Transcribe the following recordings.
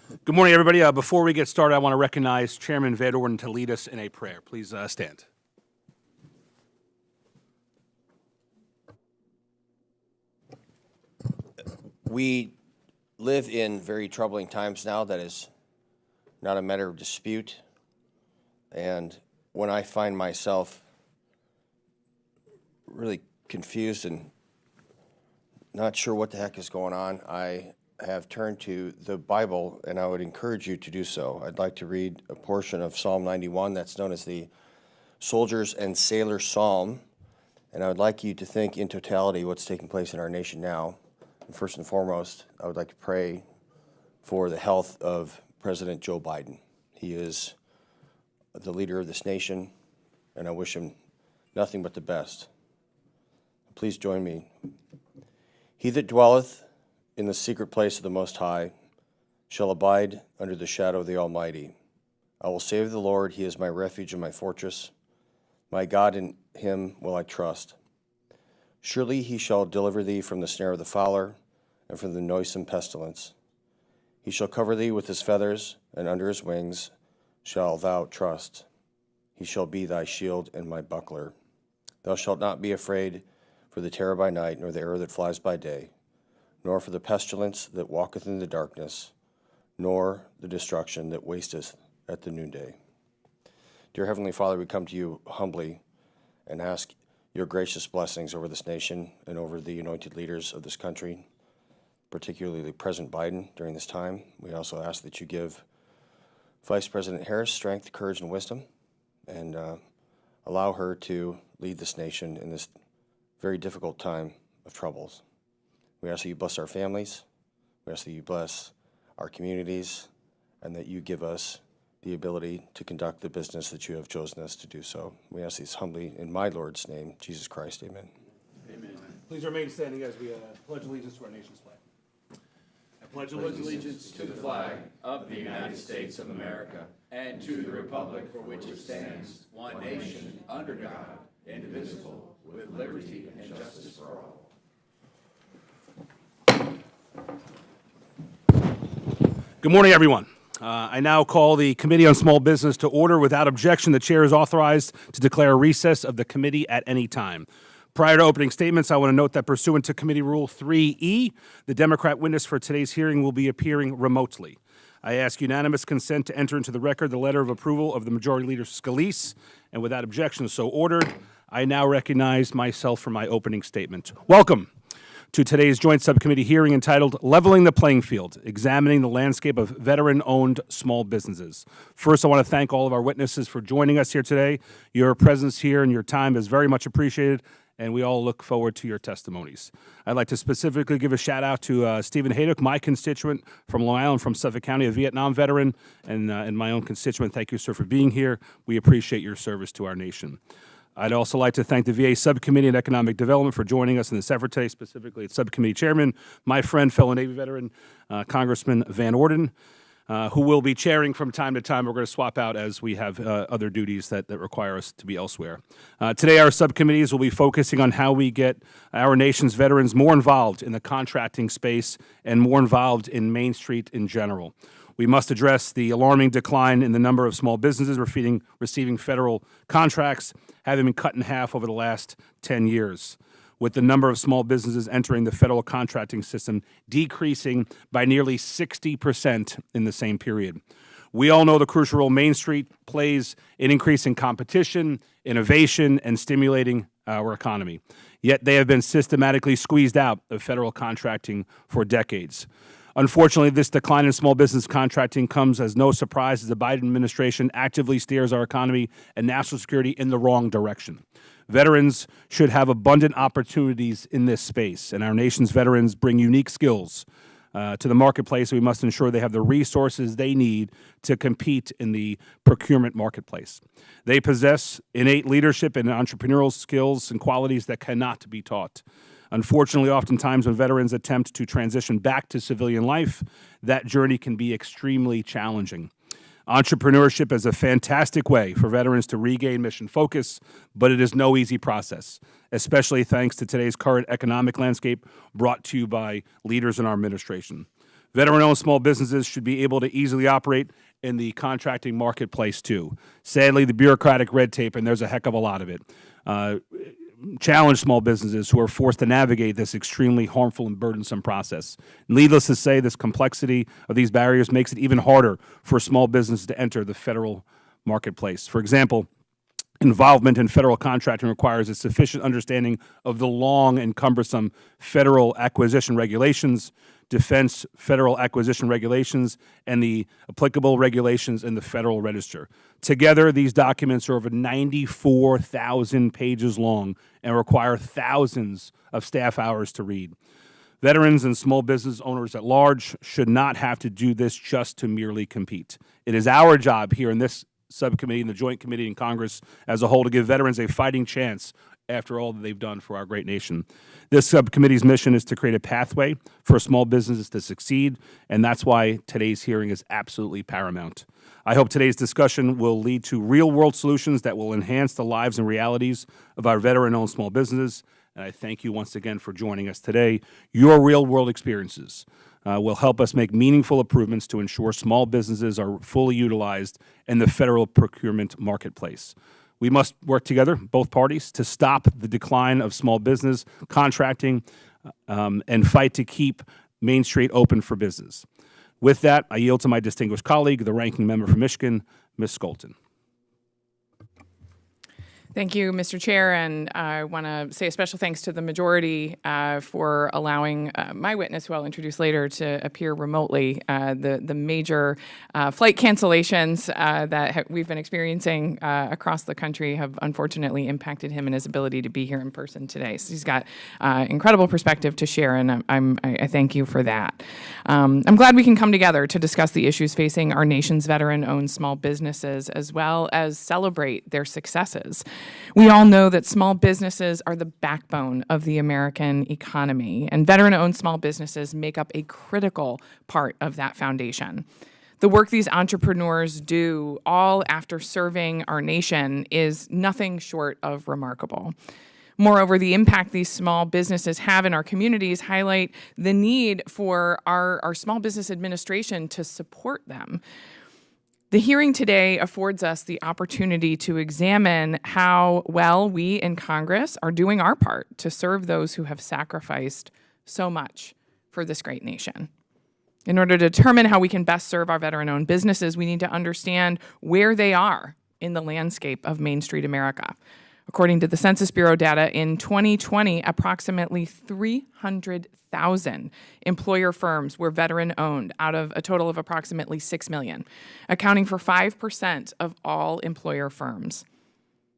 Good morning, everybody. Before we get started, I want to recognize Chairman Van Orden to lead us in a prayer. Please stand. We live in very troubling times now. That is not a matter of dispute. And when I find myself really confused and not sure what the heck is going on, I have turned to the Bible, and I would encourage you to do so. I'd like to read a portion of Psalm 91 that's known as the Soldiers and Sailors Psalm, and I would like you to think in totality what's taking place in our nation now. And first and foremost, I would like to pray for the health of President Joe Biden. He is the leader of this nation, and I wish him nothing but the best. Please join me. He that dwelleth in the secret place of the Most High shall abide under the shadow of the Almighty. I will say of the Lord, He is my refuge and my fortress. My God, in Him will I trust. Surely He shall deliver thee from the snare of the fowler and from the noisome pestilence. He shall cover thee with His feathers, and under His wings shalt thou trust. He shall be thy shield and my buckler. Thou shalt not be afraid for the terror by night, nor the arrow that flies by day, nor for the pestilence that walketh in the darkness, nor the destruction that wasteth at the noonday. Dear Heavenly Father, we come to you humbly and ask your gracious blessings over this nation and over the anointed leaders of this country, particularly President Biden during this time. We also ask that you give Vice President Harris strength, courage, and wisdom, and allow her to lead this nation in this very difficult time of troubles. We ask that you bless our families, we ask that you bless our communities, and that you give us the ability to conduct the business that you have chosen us to do so. We ask these humbly in my Lord's name, Jesus Christ, amen. Amen. Please remain standing as we pledge allegiance to our nation's flag. I pledge allegiance to the flag of the United States of America and to the republic for which it stands, one nation, under God, indivisible, with liberty and justice for all. Good morning, everyone. I now call the Committee on Small Business to order. Without objection, the chair is authorized to declare a recess of the committee at any time. Prior to opening statements, I want to note that pursuant to Committee Rule 3E, the Democrat witness for today's hearing will be appearing remotely. I ask unanimous consent to enter into the record the letter of approval of the Majority Leader Scalise, and without objection, so ordered. I now recognize myself for my opening statement. Welcome to today's joint subcommittee hearing entitled Leveling the Playing Field, Examining the Landscape of Veteran-Owned Small Businesses. First, I want to thank all of our witnesses for joining us here today. Your presence here and your time is very much appreciated, and we all look forward to your testimonies. I'd like to specifically give a shout out to Steven Hadek, my constituent from Long Island, from Suffolk County, a Vietnam veteran, and my own constituent. Thank you, sir, for being here. We appreciate your service to our nation. I'd also like to thank the VA Subcommittee on Economic Development for joining us in this effort today, specifically its Subcommittee Chairman, my friend, fellow Navy veteran, Congressman Van Orden, who will be chairing from time to time. We're going to swap out as we have other duties that require us to be elsewhere. Today, our subcommittees will be focusing on how we get our nation's veterans more involved in the contracting space and more involved in Main Street in general. We must address the alarming decline in the number of small businesses receiving federal contracts, having been cut in half over the last 10 years, with the number of small businesses entering the federal contracting system decreasing by nearly 60% in the same period. We all know the crucial role Main Street plays in increasing competition, innovation, and stimulating our economy. Yet they have been systematically squeezed out of federal contracting for decades. Unfortunately, this decline in small business contracting comes as no surprise as the Biden administration actively steers our economy and national security in the wrong direction. Veterans should have abundant opportunities in this space, and our nation's veterans bring unique skills to the marketplace. We must ensure they have the resources they need to compete in the procurement marketplace. They possess innate leadership and entrepreneurial skills and qualities that cannot be taught. Unfortunately, oftentimes when veterans attempt to transition back to civilian life, that journey can be extremely challenging. Entrepreneurship is a fantastic way for veterans to regain mission focus, but it is no easy process, especially thanks to today's current economic landscape brought to you by leaders in our administration. Veteran-owned small businesses should be able to easily operate in the contracting marketplace too. Sadly, the bureaucratic red tape, and there's a heck of a lot of it, challenge small businesses who are forced to navigate this extremely harmful and burdensome process. Needless to say, this complexity of these barriers makes it even harder for small businesses to enter the federal marketplace. For example, involvement in federal contracting requires a sufficient understanding of the long and cumbersome federal acquisition regulations, defense federal acquisition regulations, and the applicable regulations in the Federal Register. Together, these documents are over 94,000 pages long and require thousands of staff hours to read. Veterans and small business owners at large should not have to do this just to merely compete. It is our job here in this subcommittee and the Joint Committee in Congress as a whole to give veterans a fighting chance after all that they've done for our great nation. This subcommittee's mission is to create a pathway for small businesses to succeed, and that's why today's hearing is absolutely paramount. I hope today's discussion will lead to real-world solutions that will enhance the lives and realities of our veteran-owned small businesses, and I thank you once again for joining us today. Your real-world experiences will help us make meaningful improvements to ensure small businesses are fully utilized in the federal procurement marketplace. We must work together, both parties, to stop the decline of small business contracting and fight to keep Main Street open for business. With that, I yield to my distinguished colleague, the ranking member for Michigan, Ms. Skolton. Thank you, Mr. Chair, and I want to say a special thanks to the majority for allowing my witness, who I'll introduce later, to appear remotely. The major flight cancellations that we've been experiencing across the country have unfortunately impacted him and his ability to be here in person today. So he's got incredible perspective to share, and I thank you for that. I'm glad we can come together to discuss the issues facing our nation's veteran-owned small businesses, as well as celebrate their successes. We all know that small businesses are the backbone of the American economy, and veteran-owned small businesses make up a critical part of that foundation. The work these entrepreneurs do, all after serving our nation, is nothing short of remarkable. Moreover, the impact these small businesses have in our communities highlight the need for our small business administration to support them. The hearing today affords us the opportunity to examine how well we in Congress are doing our part to serve those who have sacrificed so much for this great nation. In order to determine how we can best serve our veteran-owned businesses, we need to understand where they are in the landscape of Main Street America. According to the Census Bureau data, in 2020, approximately 300,000 employer firms were veteran-owned out of a total of approximately 6 million, accounting for 5% of all employer firms.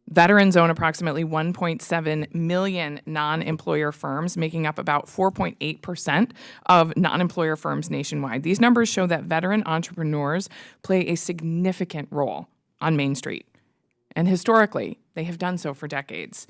Veterans own approximately 1.7 million non-employer firms, making up about 4.8% of non-employer firms nationwide. These numbers show that veteran entrepreneurs play a significant role on Main Street. And historically, they have done so for decades.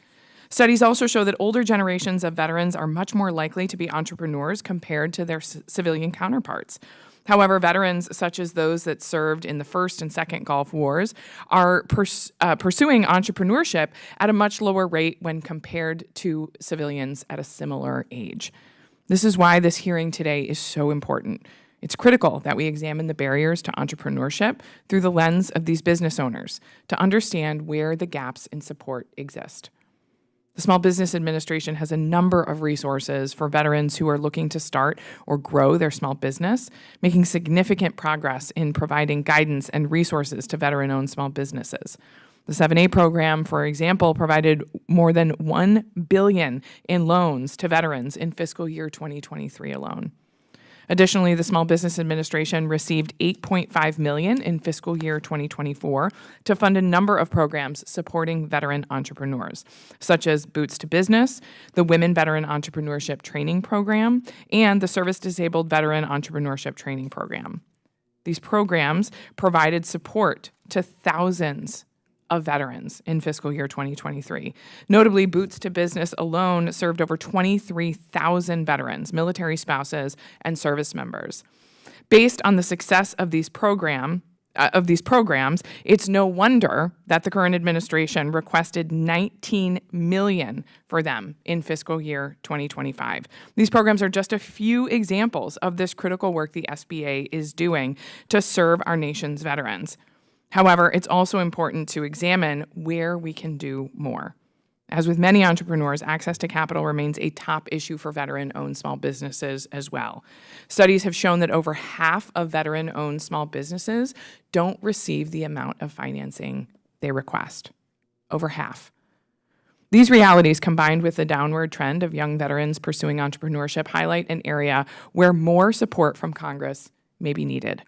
Studies also show that older generations of veterans are much more likely to be entrepreneurs compared to their civilian counterparts. However, veterans such as those that served in the First and Second Gulf Wars are pursuing entrepreneurship at a much lower rate when compared to civilians at a similar age. This is why this hearing today is so important. It's critical that we examine the barriers to entrepreneurship through the lens of these business owners to understand where the gaps in support exist. The Small Business Administration has a number of resources for veterans who are looking to start or grow their small business, making significant progress in providing guidance and resources to veteran-owned small businesses. The 7A program, for example, provided more than $1 billion in loans to veterans in fiscal year 2023 alone. Additionally, the Small Business Administration received $8.5 million in fiscal year 2024 to fund a number of programs supporting veteran entrepreneurs, such as Boots to Business, the Women Veteran Entrepreneurship Training Program, and the Service Disabled Veteran Entrepreneurship Training Program. These programs provided support to thousands of veterans in fiscal year 2023. Notably, Boots to Business alone served over 23,000 veterans, military spouses, and service members. Based on the success of these programs, programs, it's no wonder that the current administration requested $19 million for them in fiscal year 2025. These programs are just a few examples of this critical work the SBA is doing to serve our nation's veterans. However, it's also important to examine where we can do more. As with many entrepreneurs, access to capital remains a top issue for veteran-owned small businesses as well. Studies have shown that over half of veteran-owned small businesses don't receive the amount of financing they request. Over half. These realities, combined with the downward trend of young veterans pursuing entrepreneurship, highlight an area where more support from Congress may be needed.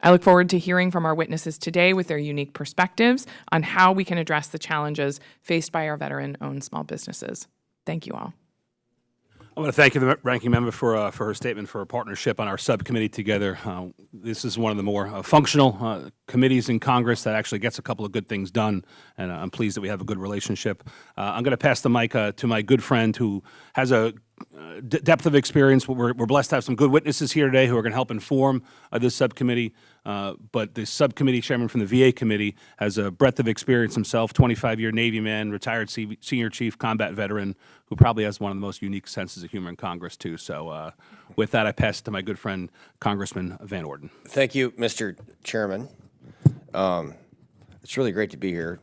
I look forward to hearing from our witnesses today with their unique perspectives on how we can address the challenges faced by our veteran-owned small businesses. Thank you all. I want to thank the ranking member for her statement for a partnership on our subcommittee together. This is one of the more functional committees in Congress that actually gets a couple of good things done, and I'm pleased that we have a good relationship. I'm going to pass the mic to my good friend who has a depth of experience. We're blessed to have some good witnesses here today who are going to help inform this subcommittee. But the subcommittee chairman from the VA committee has a breadth of experience himself, 25-year Navy man, retired senior chief combat veteran, who probably has one of the most unique senses of humor in Congress, too. So with that, I pass it to my good friend, Congressman Van Orden. Thank you, Mr. Chairman. It's really great to be here.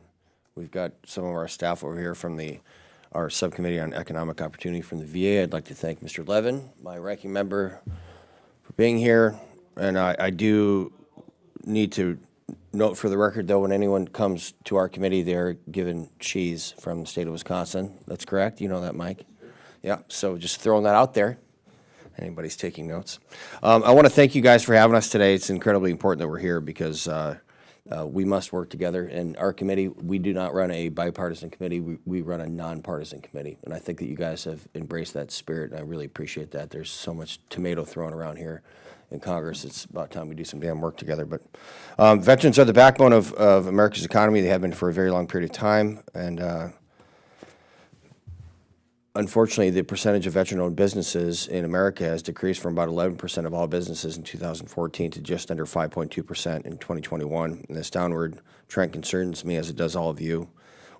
We've got some of our staff over here from our Subcommittee on Economic Opportunity from the VA. I'd like to thank Mr. Levin, my ranking member, for being here. And I do need to note for the record, though, when anyone comes to our committee, they're given cheese from the state of Wisconsin. That's correct? You know that, Mike? Yeah, so just throwing that out there. Anybody's taking notes. I want to thank you guys for having us today. It's incredibly important that we're here because we must work together. In our committee, we do not run a bipartisan committee. We run a nonpartisan committee. And I think that you guys have embraced that spirit, and I really appreciate that. There's so much tomato thrown around here in Congress. It's about time we do some damn work together. But veterans are the backbone of America's economy. They have been for a very long period of time. And unfortunately, the percentage of veteran-owned businesses in America has decreased from about 11% of all businesses in 2014 to just under 5.2% in 2021. And this downward trend concerns me, as it does all of you.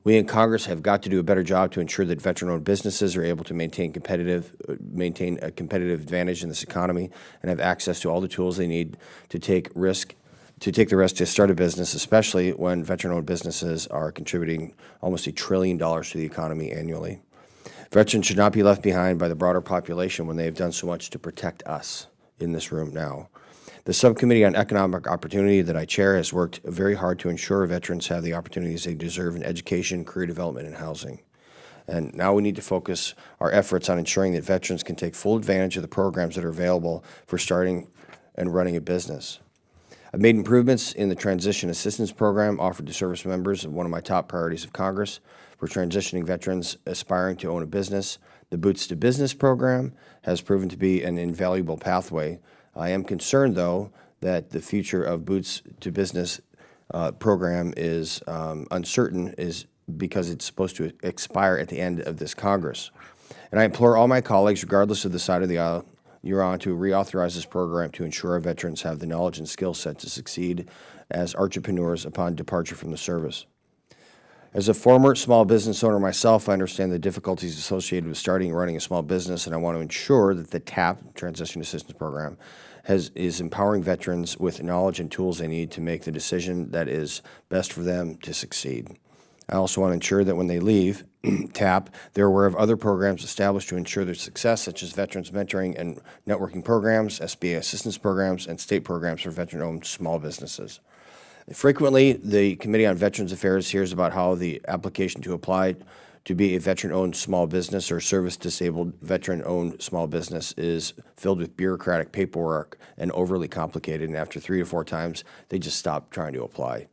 We in Congress have got to do a better job to ensure that veteran-owned businesses are able to maintain a competitive advantage in this economy and have access to all the tools they need to take the risk to start a business, especially when veteran-owned businesses are contributing almost $1 trillion to the economy annually. Veterans should not be left behind by the broader population when they have done so much to protect us in this room now. The Subcommittee on Economic Opportunity that I chair has worked very hard to ensure veterans have the opportunities they deserve in education, career development, and housing. And now we need to focus our efforts on ensuring that veterans can take full advantage of the programs that are available for starting and running a business. I've made improvements in the Transition Assistance Program offered to service members, one of my top priorities of Congress for transitioning veterans aspiring to own a business. The Boots to Business program has proven to be an invaluable pathway. I am concerned, though, that the future of Boots to Business program is uncertain, is because it's supposed to expire at the end of this Congress. And I implore all my colleagues, regardless of the side of the aisle you're on, to reauthorize this program to ensure our veterans have the knowledge and skill set to succeed as entrepreneurs upon departure from the service. As a former small business owner myself, I understand the difficulties associated with starting and running a small business, and I want to ensure that the TAP, Transition Assistance Program, is empowering veterans with knowledge and tools they need to make the decision that is best for them to succeed. I also want to ensure that when they leave TAP, they're aware of other programs established to ensure their success, such as veterans mentoring and networking programs, SBA assistance programs, and state programs for veteran-owned small businesses. Frequently, the Committee on Veterans Affairs hears about how the application to apply to be a veteran-owned small business or service-disabled veteran-owned small business is filled with bureaucratic paperwork and overly complicated, and after 3 to 4 times, they just stop trying to apply.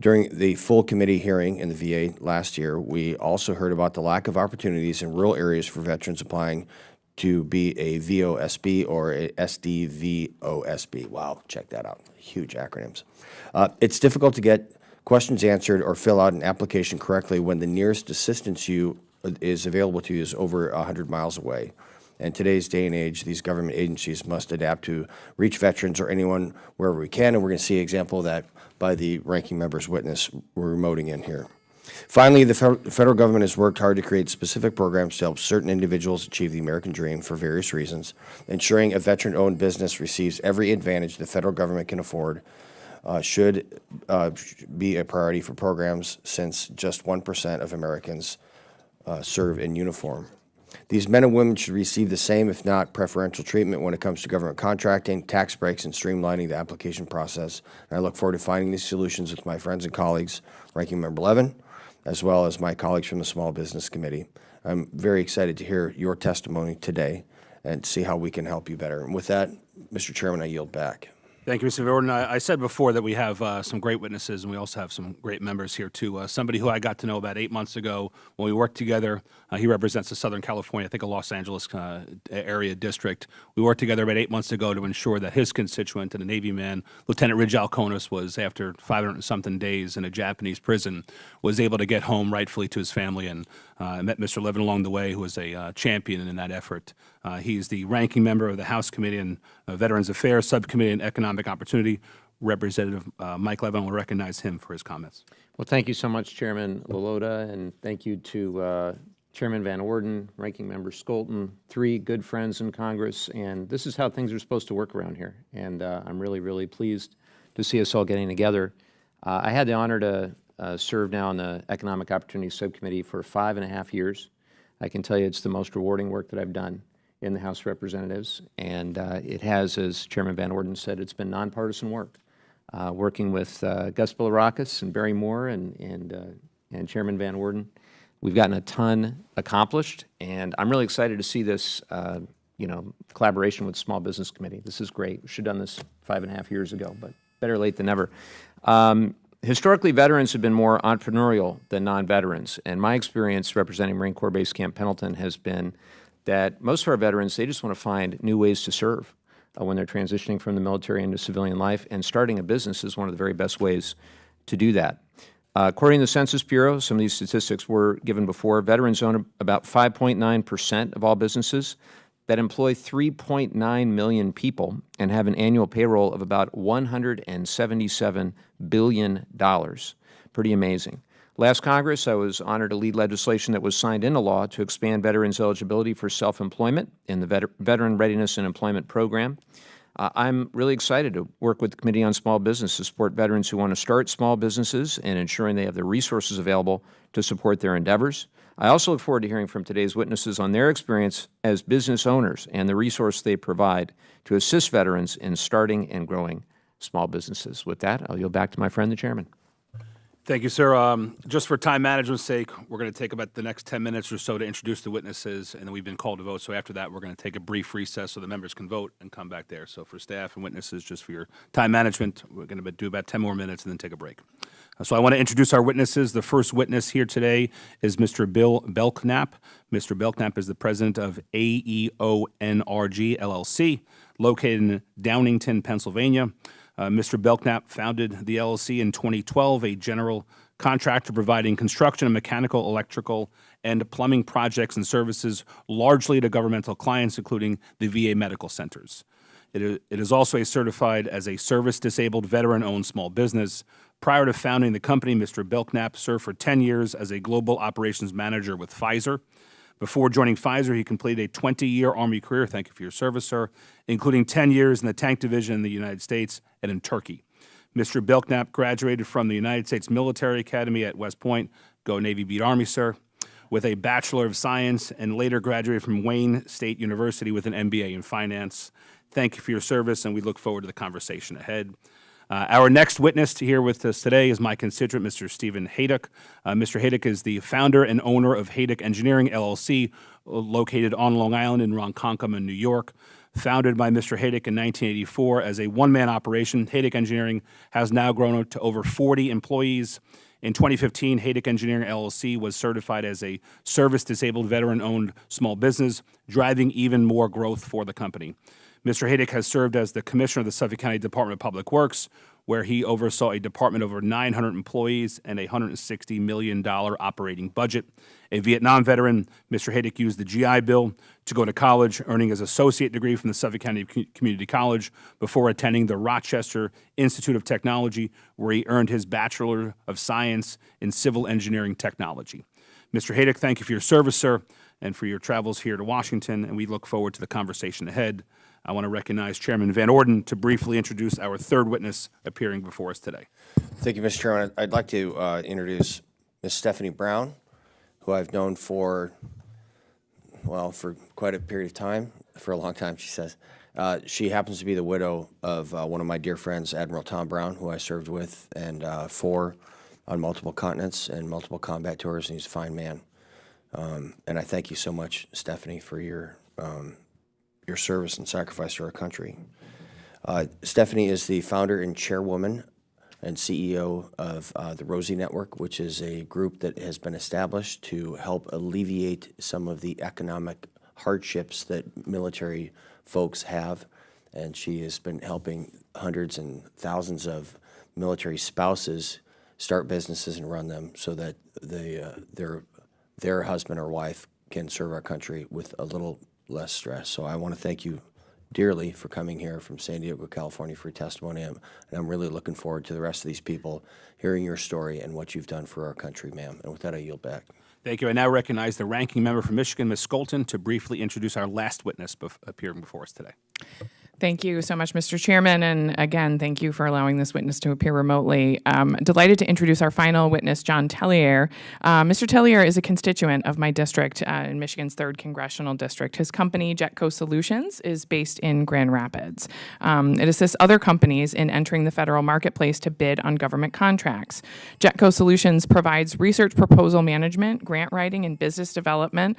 During the full committee hearing in the VA last year, we also heard about the lack of opportunities in rural areas for veterans applying to be a VOSB or a SDVOSB. Wow, check that out. Huge acronyms. It's difficult to get questions answered or fill out an application correctly when the nearest assistance you is available to you is over 100 miles away. In today's day and age, these government agencies must adapt to reach veterans or anyone wherever we can, and we're going to see an example of that by the ranking member's witness we're remoting in here. Finally, the federal government has worked hard to create specific programs to help certain individuals achieve the American dream for various reasons. Ensuring a veteran-owned business receives every advantage the federal government can afford should be a priority for programs, since just 1% of Americans serve in uniform. These men and women should receive the same, if not preferential treatment when it comes to government contracting, tax breaks, and streamlining the application process. And I look forward to finding these solutions with my friends and colleagues, Ranking Member Levin, as well as my colleagues from the Small Business Committee. I'm very excited to hear your testimony today and see how we can help you better. And with that, Mr. Chairman, I yield back. Thank you, Mr. Gordon. I said before that we have some great witnesses, and we also have some great members here, too. Somebody who I got to know about 8 months ago when we worked together. He represents the Southern California, I think a Los Angeles area district. We worked together about 8 months ago to ensure that his constituent and a Navy man, Lieutenant Ridge Alconis, was, after 500-something days in a Japanese prison, was able to get home rightfully to his family. And I met Mr. Levin along the way, who was a champion in that effort. He's the ranking member of the House Committee on Veterans Affairs, Subcommittee on Economic Opportunity. Representative Mike Levin will recognize him for his comments. Well, thank you so much, Chairman LaLota, and thank you to Chairman Van Orden, Ranking Member Skolton, 3 good friends in Congress, and this is how things are supposed to work around here, and I'm really, really pleased to see us all getting together. I had the honor to serve now on the Economic Opportunity Subcommittee for 5.5 years. I can tell you it's the most rewarding work that I've done in the House of Representatives, and it has, as Chairman Van Orden said, it's been nonpartisan work, working with Gus Bilirakis and Barry Moore and Chairman Van Orden. We've gotten a ton accomplished, and I'm really excited to see this, collaboration with the Small Business Committee. This is great. We should have done this 5.5 years ago, but better late than never. Historically, veterans have been more entrepreneurial than non-veterans, and my experience representing Marine Corps Base Camp Pendleton has been that most of our veterans, they just want to find new ways to serve when they're transitioning from the military into civilian life, and starting a business is one of the very best ways to do that. According to the Census Bureau, some of these statistics were given before, veterans own about 5.9% of all businesses that employ 3.9 million people and have an annual payroll of about $177 billion. Pretty amazing. Last Congress, I was honored to lead legislation that was signed into law to expand veterans' eligibility for self-employment in the Veteran Readiness and Employment Program. I'm really excited to work with the Committee on Small Business to support veterans who want to start small businesses and ensuring they have the resources available to support their endeavors. I also look forward to hearing from today's witnesses on their experience as business owners and the resource they provide to assist veterans in starting and growing small businesses. With that, I'll yield back to my friend, the Chairman. Thank you, sir. Just for time management's sake, we're going to take about the next 10 minutes or so to introduce the witnesses, and then we've been called to vote. So after that, we're going to take a brief recess so the members can vote and come back there. So for staff and witnesses, just for your time management, we're going to do about 10 more minutes and then take a break. So I want to introduce our witnesses. The first witness here today is Mr. Bill Belknap. Mr. Belknap is the president of AEONRG, LLC, located in Downingtown, Pennsylvania. Mr. Belknap founded the LLC in 2012, a general contractor providing construction and mechanical, electrical, and plumbing projects and services largely to governmental clients, including the VA medical centers. It is also certified as a service-disabled, veteran-owned small business. Prior to founding the company, Mr. Belknap served for 10 years as a global operations manager with Pfizer. Before joining Pfizer, he completed a 20-year Army career, thank you for your service, sir, including 10 years in the tank division in the United States and in Turkey. Mr. Belknap graduated from the United States Military Academy at West Point, go Navy beat Army, sir, with a Bachelor of Science, and later graduated from Wayne State University with an MBA in Finance. Thank you for your service, and we look forward to the conversation ahead. Our next witness here with us today is my constituent, Mr. Steven Hadek. Mr. Hadek is the founder and owner of Hayduk Engineering, LLC, located on Long Island in Ronkonkoma, New York. Founded by Mr. Hayduk in 1984 as a one-man operation, Hayduk Engineering has now grown to over 40 employees. In 2015, Hayduk Engineering, LLC was certified as a service-disabled, veteran-owned small business, driving even more growth for the company. Mr. Hayduk has served as the Commissioner of the Suffolk County Department of Public Works, where he oversaw a department of over 900 employees and a $160 million operating budget. A Vietnam veteran, Mr. Hadek used the GI Bill to go to college, earning his associate degree from the Suffolk County Community College before attending the Rochester Institute of Technology, where he earned his Bachelor of Science in Civil Engineering Technology. Mr. Hayduk, thank you for your service, sir, and for your travels here to Washington, and we look forward to the conversation ahead. I want to recognize Chairman Van Orden to briefly introduce our third witness appearing before us today. Thank you, Mr. Chairman. I'd like to introduce Ms. Stephanie Brown, who I've known for quite a period of time, for a long time, she says. She happens to be the widow of one of my dear friends, Admiral Tom Brown, who I served with and for on multiple continents and multiple combat tours, and he's a fine man. And I thank you so much, Stephanie, for your service and sacrifice to our country. Stephanie is the founder and chairwoman and CEO of the Rosie Network, which is a group that has been established to help alleviate some of the economic hardships that military folks have. And she has been helping hundreds and thousands of military spouses start businesses and run them so that their husband or wife can serve our country with a little less stress. So I want to thank you dearly for coming here from San Diego, California for your testimony, and I'm really looking forward to the rest of these people hearing your story and what you've done for our country, ma'am. And with that, I yield back. Thank you. I now recognize the ranking member from Michigan, Ms. Skolton, to briefly introduce our last witness appearing before us today. Thank you so much, Mr. Chairman. And again, thank you for allowing this witness to appear remotely. Delighted to introduce our final witness, John Tellier. Mr. Tellier is a constituent of my district in Michigan's 3rd Congressional District. His company, JetCo Solutions, is based in Grand Rapids. It assists other companies in entering the federal marketplace to bid on government contracts. JetCo Solutions provides research proposal management, grant writing, and business development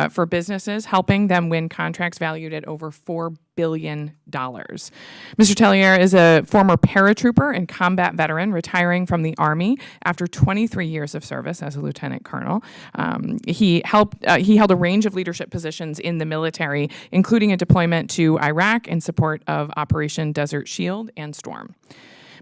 for businesses, helping them win contracts valued at over $4 billion. Mr. Tellier is a former paratrooper and combat veteran retiring from the Army after 23 years of service as a lieutenant colonel. He held a range of leadership positions in the military, including a deployment to Iraq in support of Operation Desert Shield and Storm.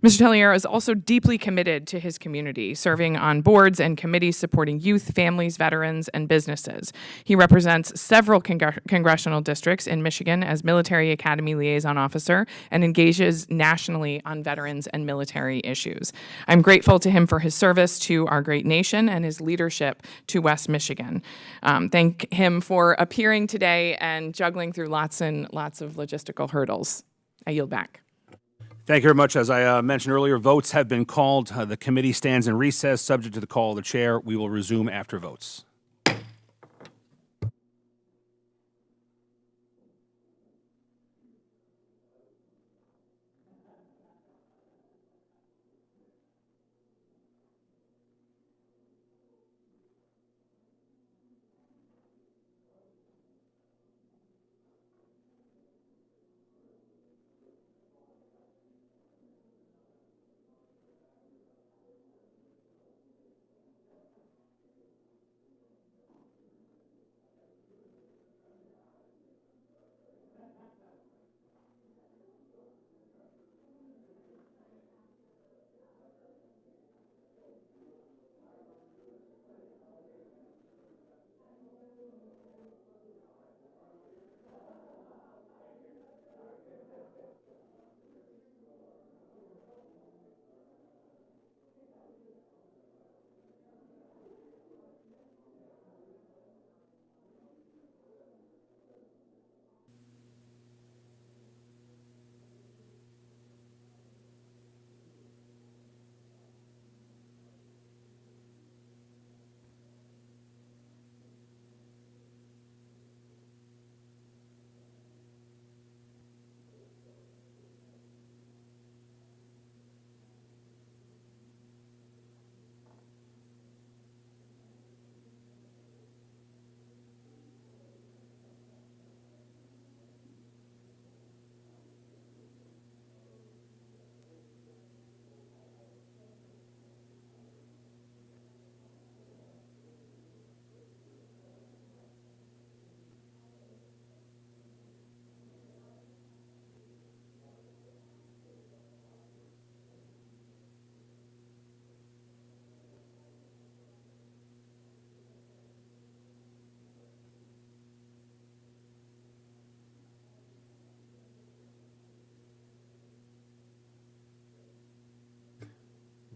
Mr. Tellier is also deeply committed to his community, serving on boards and committees supporting youth, families, veterans, and businesses. He represents several congressional districts in Michigan as Military Academy Liaison Officer and engages nationally on veterans and military issues. I'm grateful to him for his service to our great nation and his leadership to West Michigan. Thank him for appearing today and juggling through lots and lots of logistical hurdles. I yield back. Thank you very much. As I mentioned earlier, votes have been called. The committee stands in recess, subject to the call of the chair. We will resume after votes.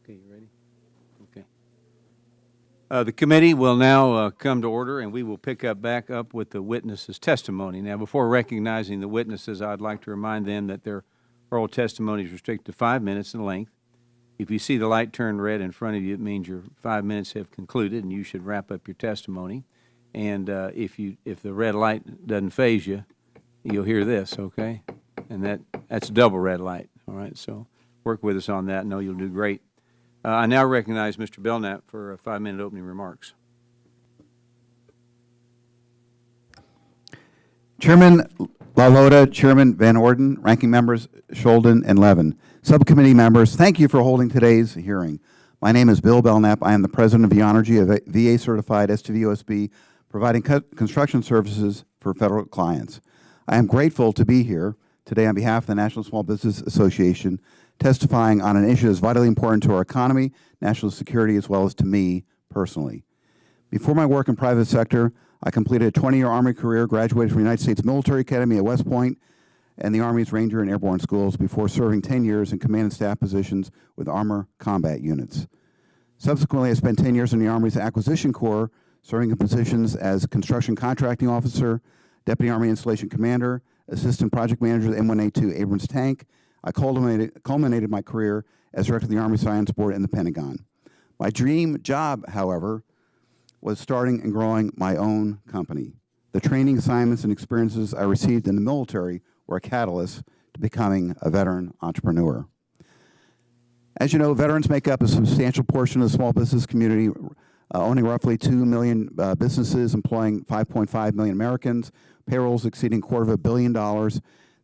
Okay, you ready? Okay. The committee will now come to order, and we will pick back up with the witnesses' testimony. Now, before recognizing the witnesses, I'd like to remind them that their oral testimony is restricted to 5 minutes in length. If you see the light turn red in front of you, it means your 5 minutes have concluded, and you should wrap up your testimony. And if the red light doesn't faze you, you'll hear this, okay? And that's a double red light, all right? So work with us on that. I know you'll do great. I now recognize Mr. Belknap for a 5-minute opening remarks. Chairman LaLota, Chairman Van Orden, Ranking Members Scholden and Levin, Subcommittee members, thank you for holding today's hearing. My name is Bill Belknap. I am the President of AEONRG, a VA-certified STVOSB, providing construction services for federal clients. I am grateful to be here today on behalf of the National Small Business Association, testifying on an issue that is vitally important to our economy, national security, as well as to me personally. Before my work in private sector, I completed a 20-year Army career, graduated from the United States Military Academy at West Point and the Army's Ranger and Airborne Schools before serving 10 years in command and staff positions with Armor Combat Units. Subsequently, I spent 10 years in the Army's Acquisition Corps, serving in positions as Construction Contracting Officer, Deputy Army Installation Commander, Assistant Project Manager of the M1A2 Abrams Tank. I culminated my career as Director of the Army Science Board in the Pentagon. My dream job, however, was starting and growing my own company. The training, assignments, and experiences I received in the military were a catalyst to becoming a veteran entrepreneur. As you know, veterans make up a substantial portion of the small business community, owning roughly 2 million businesses, employing 5.5 million Americans, payrolls exceeding $250 million.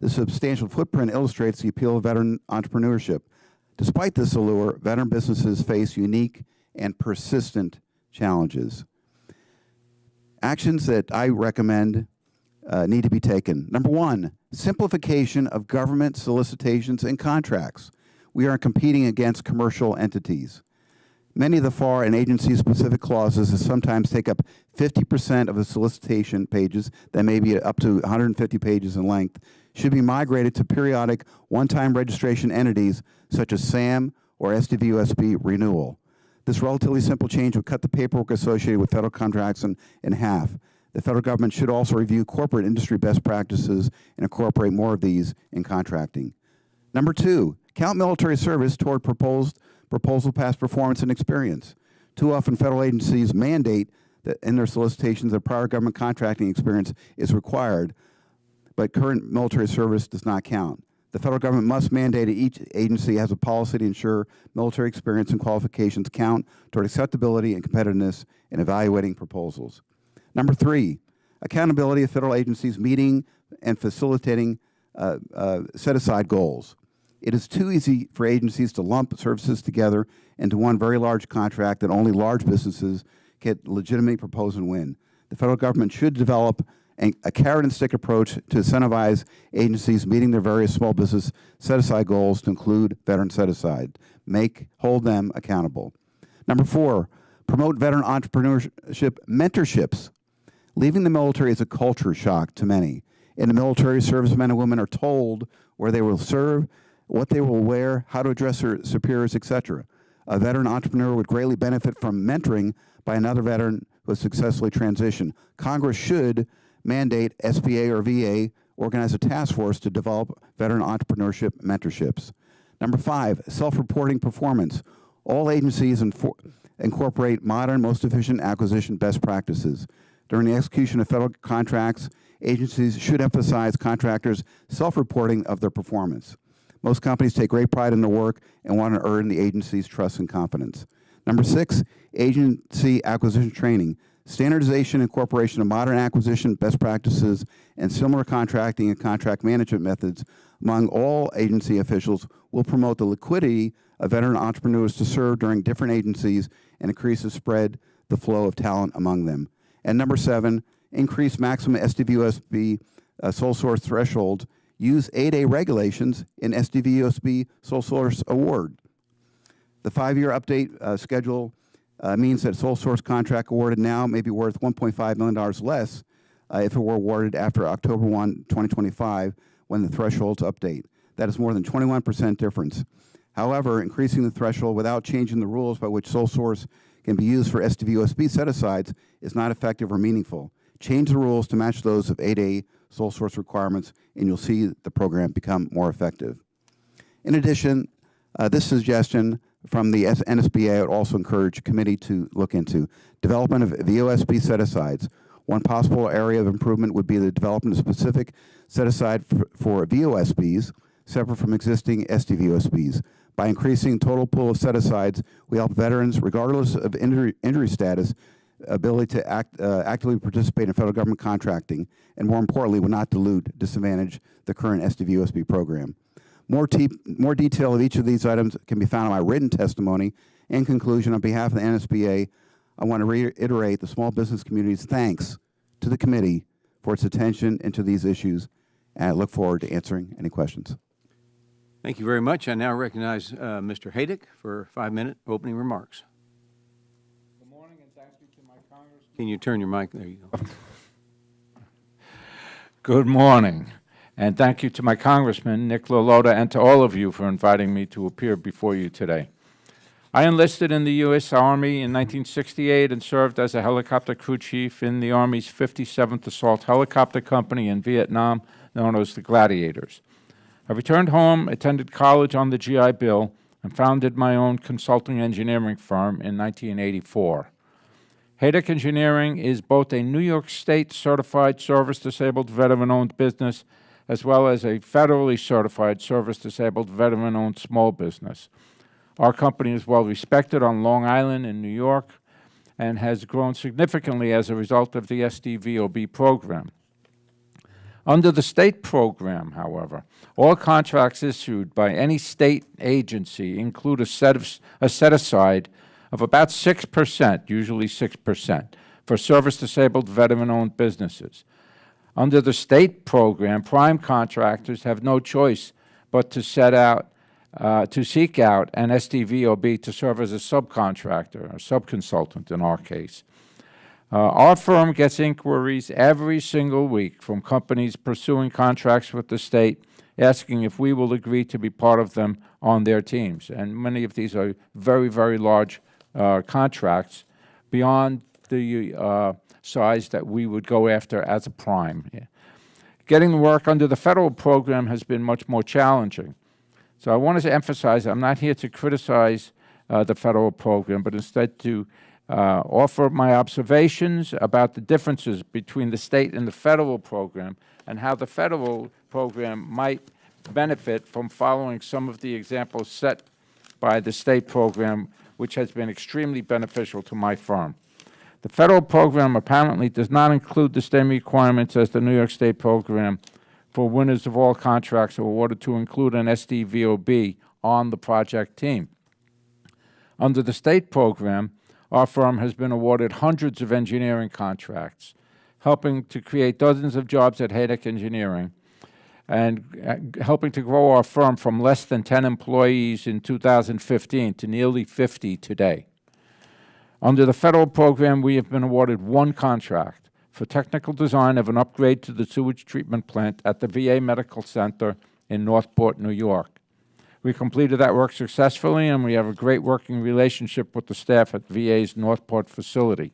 This substantial footprint illustrates the appeal of veteran entrepreneurship. Despite this allure, veteran businesses face unique and persistent challenges. Actions that I recommend need to be taken. Number one, simplification of government solicitations and contracts. We are competing against commercial entities. Many of the FAR and agency-specific clauses that sometimes take up 50% of the solicitation pages, that may be up to 150 pages in length, should be migrated to periodic one-time registration entities such as SAM or SDVUSB renewal. This relatively simple change would cut the paperwork associated with federal contracts in half. The federal government should also review corporate industry best practices and incorporate more of these in contracting. Number two, count military service toward proposal past performance and experience. Too often federal agencies mandate that in their solicitations that prior government contracting experience is required, but current military service does not count. The federal government must mandate that each agency has a policy to ensure military experience and qualifications count toward acceptability and competitiveness in evaluating proposals. Number three, accountability of federal agencies meeting and facilitating set-aside goals. It is too easy for agencies to lump services together into one very large contract that only large businesses get legitimately propose and win. The federal government should develop a carrot and stick approach to incentivize agencies meeting their various small business set-aside goals to include veteran set-aside. Hold them accountable. Number four, promote veteran entrepreneurship mentorships. Leaving the military is a culture shock to many. In the military, servicemen and women are told where they will serve, what they will wear, how to address their superiors, etc. A veteran entrepreneur would greatly benefit from mentoring by another veteran who has successfully transitioned. Congress should mandate SBA or VA organize a task force to develop veteran entrepreneurship mentorships. Number five, self-reporting performance. All agencies incorporate modern, most efficient acquisition best practices. During the execution of federal contracts, agencies should emphasize contractors' self-reporting of their performance. Most companies take great pride in their work and want to earn the agency's trust and confidence. Number six, agency acquisition training. Standardization and incorporation of modern acquisition best practices and similar contracting and contract management methods among all agency officials will promote the liquidity of veteran entrepreneurs to serve during different agencies and increase the flow of talent among them. And number seven, increase maximum SDVUSB sole source thresholds. Use 8A regulations in SDVUSB sole source award. The 5-year update schedule means that sole source contract awarded now may be worth $1.5 million less if it were awarded after October 1, 2025, when the thresholds update. That is more than 21% difference. However, increasing the threshold without changing the rules by which sole source can be used for SDVOSB set-asides is not effective or meaningful. Change the rules to match those of 8A sole source requirements, and you'll see the program become more effective. In addition, this suggestion from the NSBA I would also encourage committee to look into development of VOSB set-asides. One possible area of improvement would be the development of specific set-aside for VOSBs, separate from existing SDVOSBs. By increasing total pool of set-asides, we help veterans, regardless of injury status, ability to actively participate in federal government contracting, and more importantly, will not disadvantage the current SDVOSB program. More detail of each of these items can be found in my written testimony. In conclusion, on behalf of the NSBA, I want to reiterate the small business community's thanks to the committee for its attention into these issues, and I look forward to answering any questions. Thank you very much. I now recognize Mr. Hadek for 5-minute opening remarks. Good morning, and thank you to my Congressman. Can you turn your mic? There you go. Good morning, and thank you to my Congressman, Nick LaLota, and to all of you for inviting me to appear before you today. I enlisted in the U.S. Army in 1968 and served as a helicopter crew chief in the Army's 57th Assault Helicopter Company in Vietnam, known as the Gladiators. I returned home, attended college on the GI Bill, and founded my own consulting engineering firm in 1984. Hayduk Engineering is both a New York State certified service-disabled veteran-owned business as well as a federally certified service-disabled veteran-owned small business. Our company is well respected on Long Island in New York and has grown significantly as a result of the SDVOB program. Under the state program, however, all contracts issued by any state agency include a set-aside of about 6%, usually 6%, for service-disabled veteran-owned businesses. Under the state program, prime contractors have no choice but to seek out an SDVOB to serve as a subcontractor, or subconsultant in our case. Our firm gets inquiries every single week from companies pursuing contracts with the state, asking if we will agree to be part of them on their teams. And many of these are very, very large contracts beyond the size that we would go after as a prime. Getting work under the federal program has been much more challenging. So I wanted to emphasize I'm not here to criticize the federal program, but instead to offer my observations about the differences between the state and the federal program and how the federal program might benefit from following some of the examples set by the state program, which has been extremely beneficial to my firm. The federal program apparently does not include the same requirements as the New York State program for winners of all contracts awarded to include an SDVOB on the project team. Under the state program, our firm has been awarded hundreds of engineering contracts, helping to create dozens of jobs at Hadek Engineering and helping to grow our firm from less than 10 employees in 2015 to nearly 50 today. Under the federal program, we have been awarded one contract for technical design of an upgrade to the sewage treatment plant at the VA Medical Center in Northport, New York. We completed that work successfully, and we have a great working relationship with the staff at VA's Northport facility.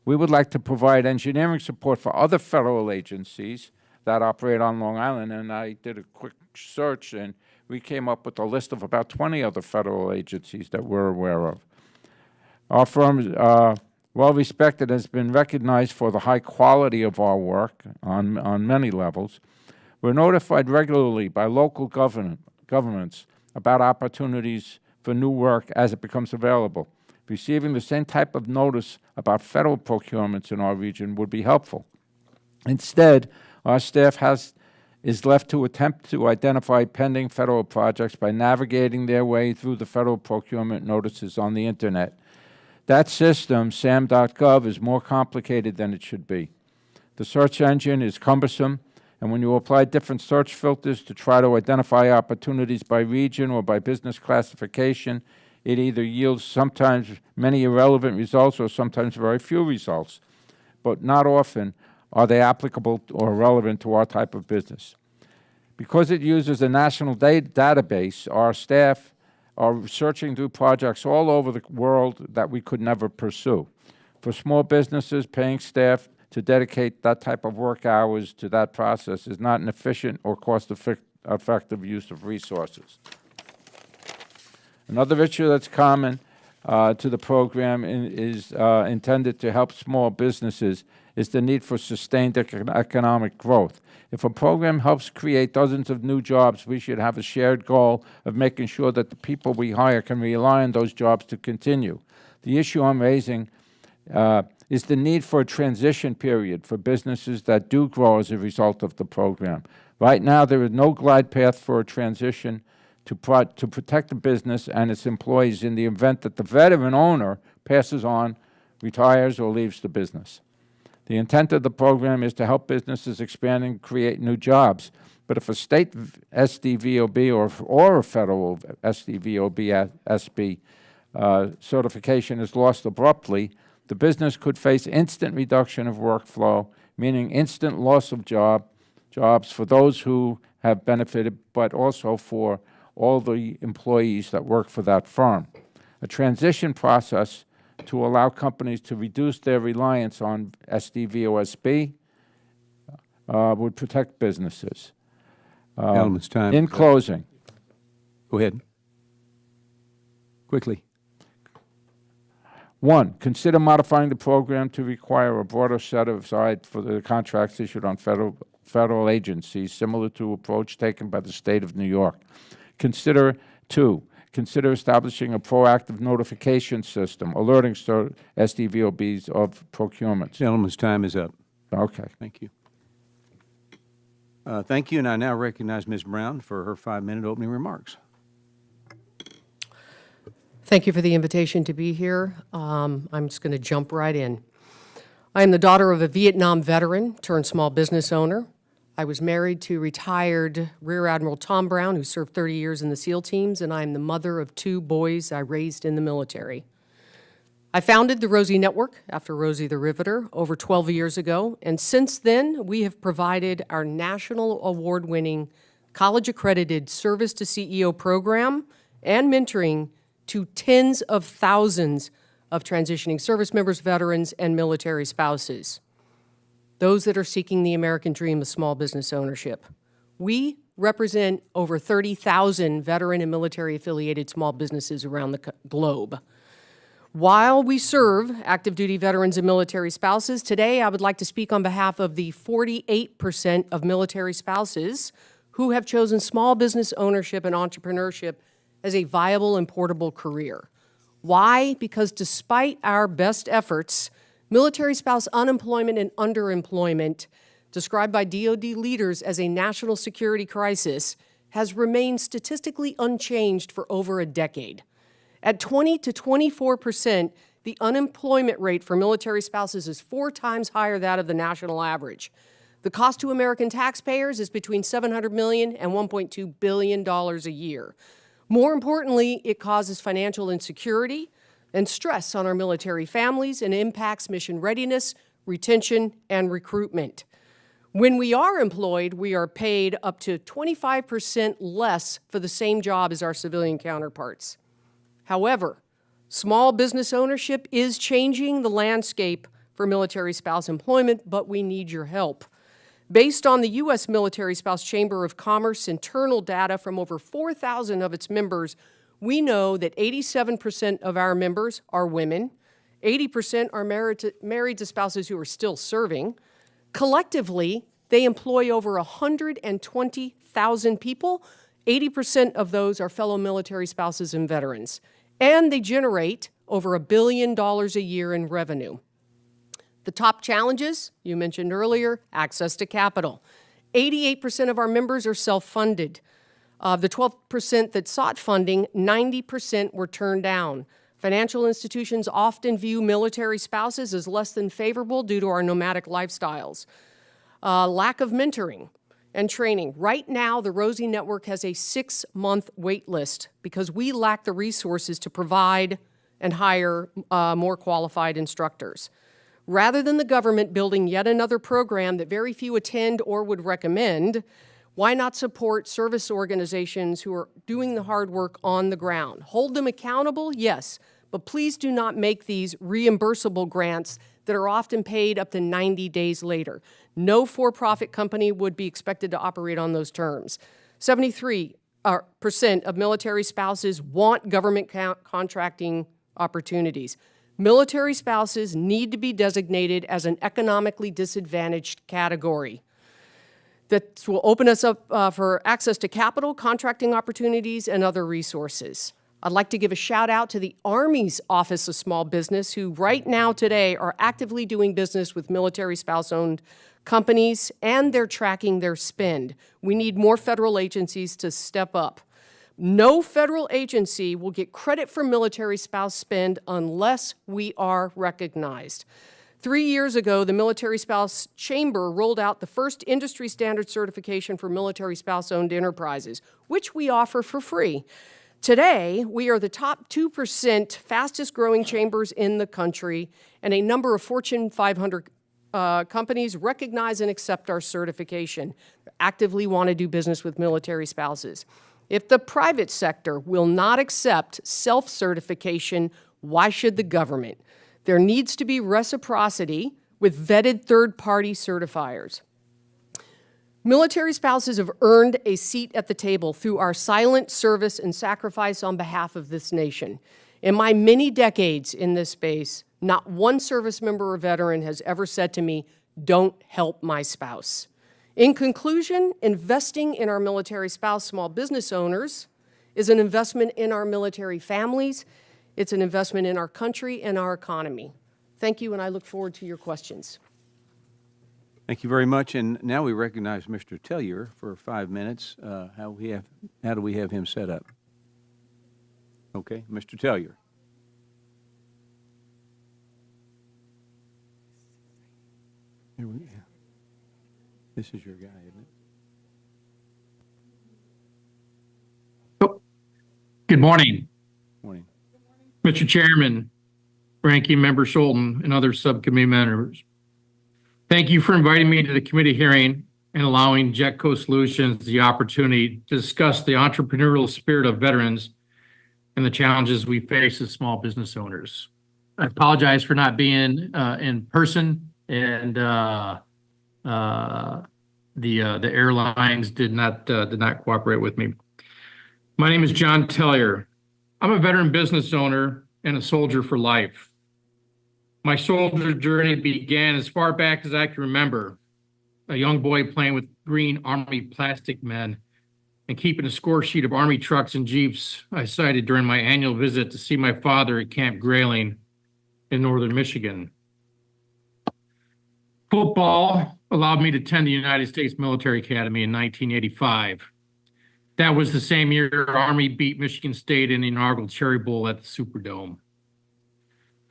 We would like to provide engineering support for other federal agencies that operate on Long Island, and I did a quick search, and we came up with a list of about 20 other federal agencies that we're aware of. Our firm is well respected, has been recognized for the high quality of our work on many levels. We're notified regularly by local governments about opportunities for new work as it becomes available. Receiving the same type of notice about federal procurements in our region would be helpful. Instead, our staff is left to attempt to identify pending federal projects by navigating their way through the federal procurement notices on the Internet. That system, sam.gov, is more complicated than it should be. The search engine is cumbersome, and when you apply different search filters to try to identify opportunities by region or by business classification, it either yields sometimes many irrelevant results or sometimes very few results, but not often are they applicable or relevant to our type of business. Because it uses a national database, our staff are searching through projects all over the world that we could never pursue. For small businesses, paying staff to dedicate that type of work hours to that process is not an efficient or cost-effective use of resources. Another issue that's common to the program is intended to help small businesses is the need for sustained economic growth. If a program helps create dozens of new jobs, we should have a shared goal of making sure that the people we hire can rely on those jobs to continue. The issue I'm raising is the need for a transition period for businesses that do grow as a result of the program. Right now, there is no glide path for a transition to protect the business and its employees in the event that the veteran owner passes on, retires, or leaves the business. The intent of the program is to help businesses expand and create new jobs. But if a state SDVOB or a federal SDVOB SB certification is lost abruptly, the business could face instant reduction of workflow, meaning instant loss of jobs for those who have benefited, but also for all the employees that work for that firm. A transition process to allow companies to reduce their reliance on SDVOSB would protect businesses. Gentleman's time. In closing, Go ahead. Quickly. 1, consider modifying the program to require a broader set aside for the contracts issued on federal agencies, similar to approach taken by the state of New York. Consider 2, consider establishing a proactive notification system, alerting SDVOBs of procurements. Gentleman's time is up. Okay. Thank you. Thank you, and I now recognize Ms. Brown for her 5-minute opening remarks. Thank you for the invitation to be here. I'm just going to jump right in. I am the daughter of a Vietnam veteran turned small business owner. I was married to retired Rear Admiral Tom Brown, who served 30 years in the SEAL teams, and I am the mother of 2 boys I raised in the military. I founded the Rosie Network after Rosie the Riveter over 12 years ago, and since then, we have provided our national award-winning, college-accredited Service to CEO program and mentoring to tens of thousands of transitioning service members, veterans, and military spouses, those that are seeking the American dream of small business ownership. We represent over 30,000 veteran and military-affiliated small businesses around the globe. While we serve active duty veterans and military spouses, today I would like to speak on behalf of the 48% of military spouses who have chosen small business ownership and entrepreneurship as a viable and portable career. Why? Because despite our best efforts, military spouse unemployment and underemployment, described by DoD leaders as a national security crisis, has remained statistically unchanged for over a decade. At 20 to 24%, the unemployment rate for military spouses is 4 times higher than that of the national average. The cost to American taxpayers is between $700 million and $1.2 billion a year. More importantly, it causes financial insecurity and stress on our military families and impacts mission readiness, retention, and recruitment. When we are employed, we are paid up to 25% less for the same job as our civilian counterparts. However, small business ownership is changing the landscape for military spouse employment, but we need your help. Based on the U.S. Military Spouse Chamber of Commerce internal data from over 4,000 of its members, we know that 87% of our members are women, 80% are married to spouses who are still serving. Collectively, they employ over 120,000 people. 80% of those are fellow military spouses and veterans. And they generate over $1 billion a year in revenue. The top challenges, you mentioned earlier, access to capital. 88% of our members are self-funded. Of the 12% that sought funding, 90% were turned down. Financial institutions often view military spouses as less than favorable due to our nomadic lifestyles. Lack of mentoring and training. Right now, the Rosie Network has a 6-month wait list because we lack the resources to provide and hire more qualified instructors. Rather than the government building yet another program that very few attend or would recommend, Why not support service organizations who are doing the hard work on the ground? Hold them accountable, yes, but please do not make these reimbursable grants that are often paid up to 90 days later. No for-profit company would be expected to operate on those terms. 73% of military spouses want government contracting opportunities. Military spouses need to be designated as an economically disadvantaged category. That will open us up for access to capital, contracting opportunities, and other resources. I'd like to give a shout out to the Army's Office of Small Business, who right now today are actively doing business with military spouse-owned companies, and they're tracking their spend. We need more federal agencies to step up. No federal agency will get credit for military spouse spend unless we are recognized. 3 years ago, the Military Spouse Chamber rolled out the first industry standard certification for military spouse-owned enterprises, which we offer for free. Today, we are the top 2% fastest growing chambers in the country, and a number of Fortune 500 companies recognize and accept our certification. They actively want to do business with military spouses. If the private sector will not accept self-certification, why should the government? There needs to be reciprocity with vetted third-party certifiers. Military spouses have earned a seat at the table through our silent service and sacrifice on behalf of this nation. In my many decades in this space, not one service member or veteran has ever said to me, "Don't help my spouse." In conclusion, investing in our military spouse small business owners is an investment in our military families. It's an investment in our country and our economy. Thank you, and I look forward to your questions. Thank you very much. And now we recognize Mr. Tellier for 5 minutes. How do we have him set up? Okay, Mr. Tellier. Here we go. This is your guy, isn't it? Good morning, Morning. Mr. Chairman, Ranking Member Scholten, and other subcommittee members. Thank you for inviting me to the committee hearing and allowing JetCo Solutions the opportunity to discuss the entrepreneurial spirit of veterans and the challenges we face as small business owners. I apologize for not being in person, and the airlines did not cooperate with me. My name is John Tellier. I'm a veteran business owner and a soldier for life. My soldier journey began as far back as I can remember, a young boy playing with green Army plastic men and keeping a score sheet of Army trucks and Jeeps I sighted during my annual visit to see my father at Camp Grayling in northern Michigan. Football allowed me to attend the United States Military Academy in 1985. That was the same year Army beat Michigan State in the inaugural Cherry Bowl at the Superdome.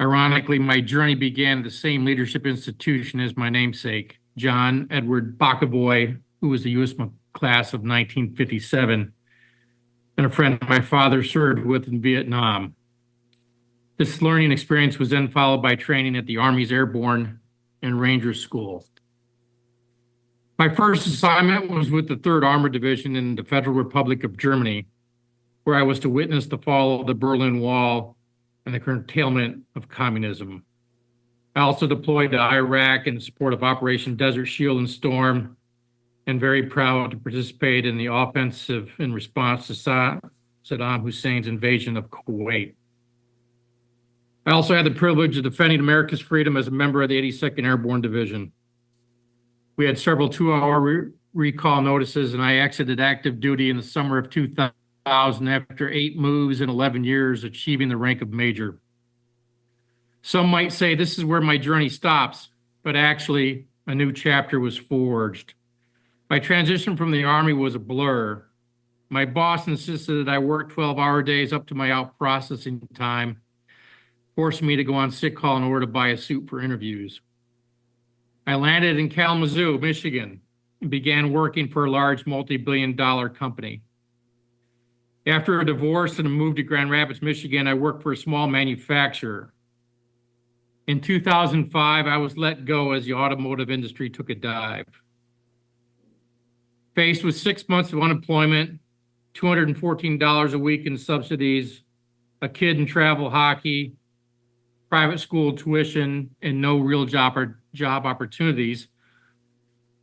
Ironically, my journey began at the same leadership institution as my namesake, John Edward Bockavoy, who was the U.S. class of 1957, and a friend my father served with in Vietnam. This learning experience was then followed by training at the Army's Airborne and Ranger School. My first assignment was with the 3rd Armored Division in the Federal Republic of Germany, where I was to witness the fall of the Berlin Wall and the curtailment of communism. I also deployed to Iraq in support of Operation Desert Shield and Storm, and very proud to participate in the offensive in response to Saddam Hussein's invasion of Kuwait. I also had the privilege of defending America's freedom as a member of the 82nd Airborne Division. We had several 2-hour recall notices, and I exited active duty in the summer of 2000 after 8 moves and 11 years, achieving the rank of major. Some might say this is where my journey stops, but actually a new chapter was forged. My transition from the Army was a blur. My boss insisted that I work 12-hour days up to my out processing time, forcing me to go on sick call in order to buy a suit for interviews. I landed in Kalamazoo, Michigan, and began working for a large multi-billion-dollar company. After a divorce and a move to Grand Rapids, Michigan, I worked for a small manufacturer. In 2005, I was let go as the automotive industry took a dive. Faced with 6 months of unemployment, $214 a week in subsidies, a kid in travel hockey, private school tuition, and no real job opportunities,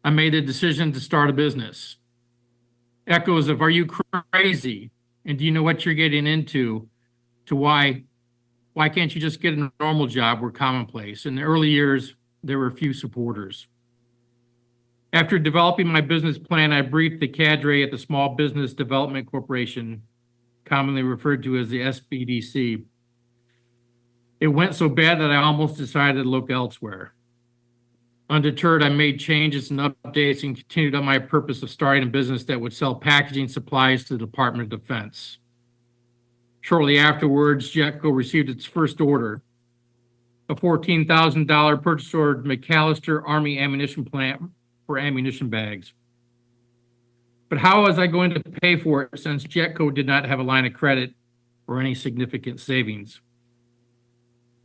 I made the decision to start a business. Echoes of, are you crazy? And do you know what you're getting into? To why can't you just get a normal job were commonplace. In the early years, there were few supporters. After developing my business plan, I briefed the cadre at the Small Business Development Corporation, commonly referred to as the SBDC. It went so bad that I almost decided to look elsewhere. Undeterred, I made changes and updates and continued on my purpose of starting a business that would sell packaging supplies to the Department of Defense. Shortly afterwards, JetCo received its first order, a $14,000 purchase order to McAllister Army Ammunition Plant for ammunition bags. But how was I going to pay for it since JetCo did not have a line of credit or any significant savings?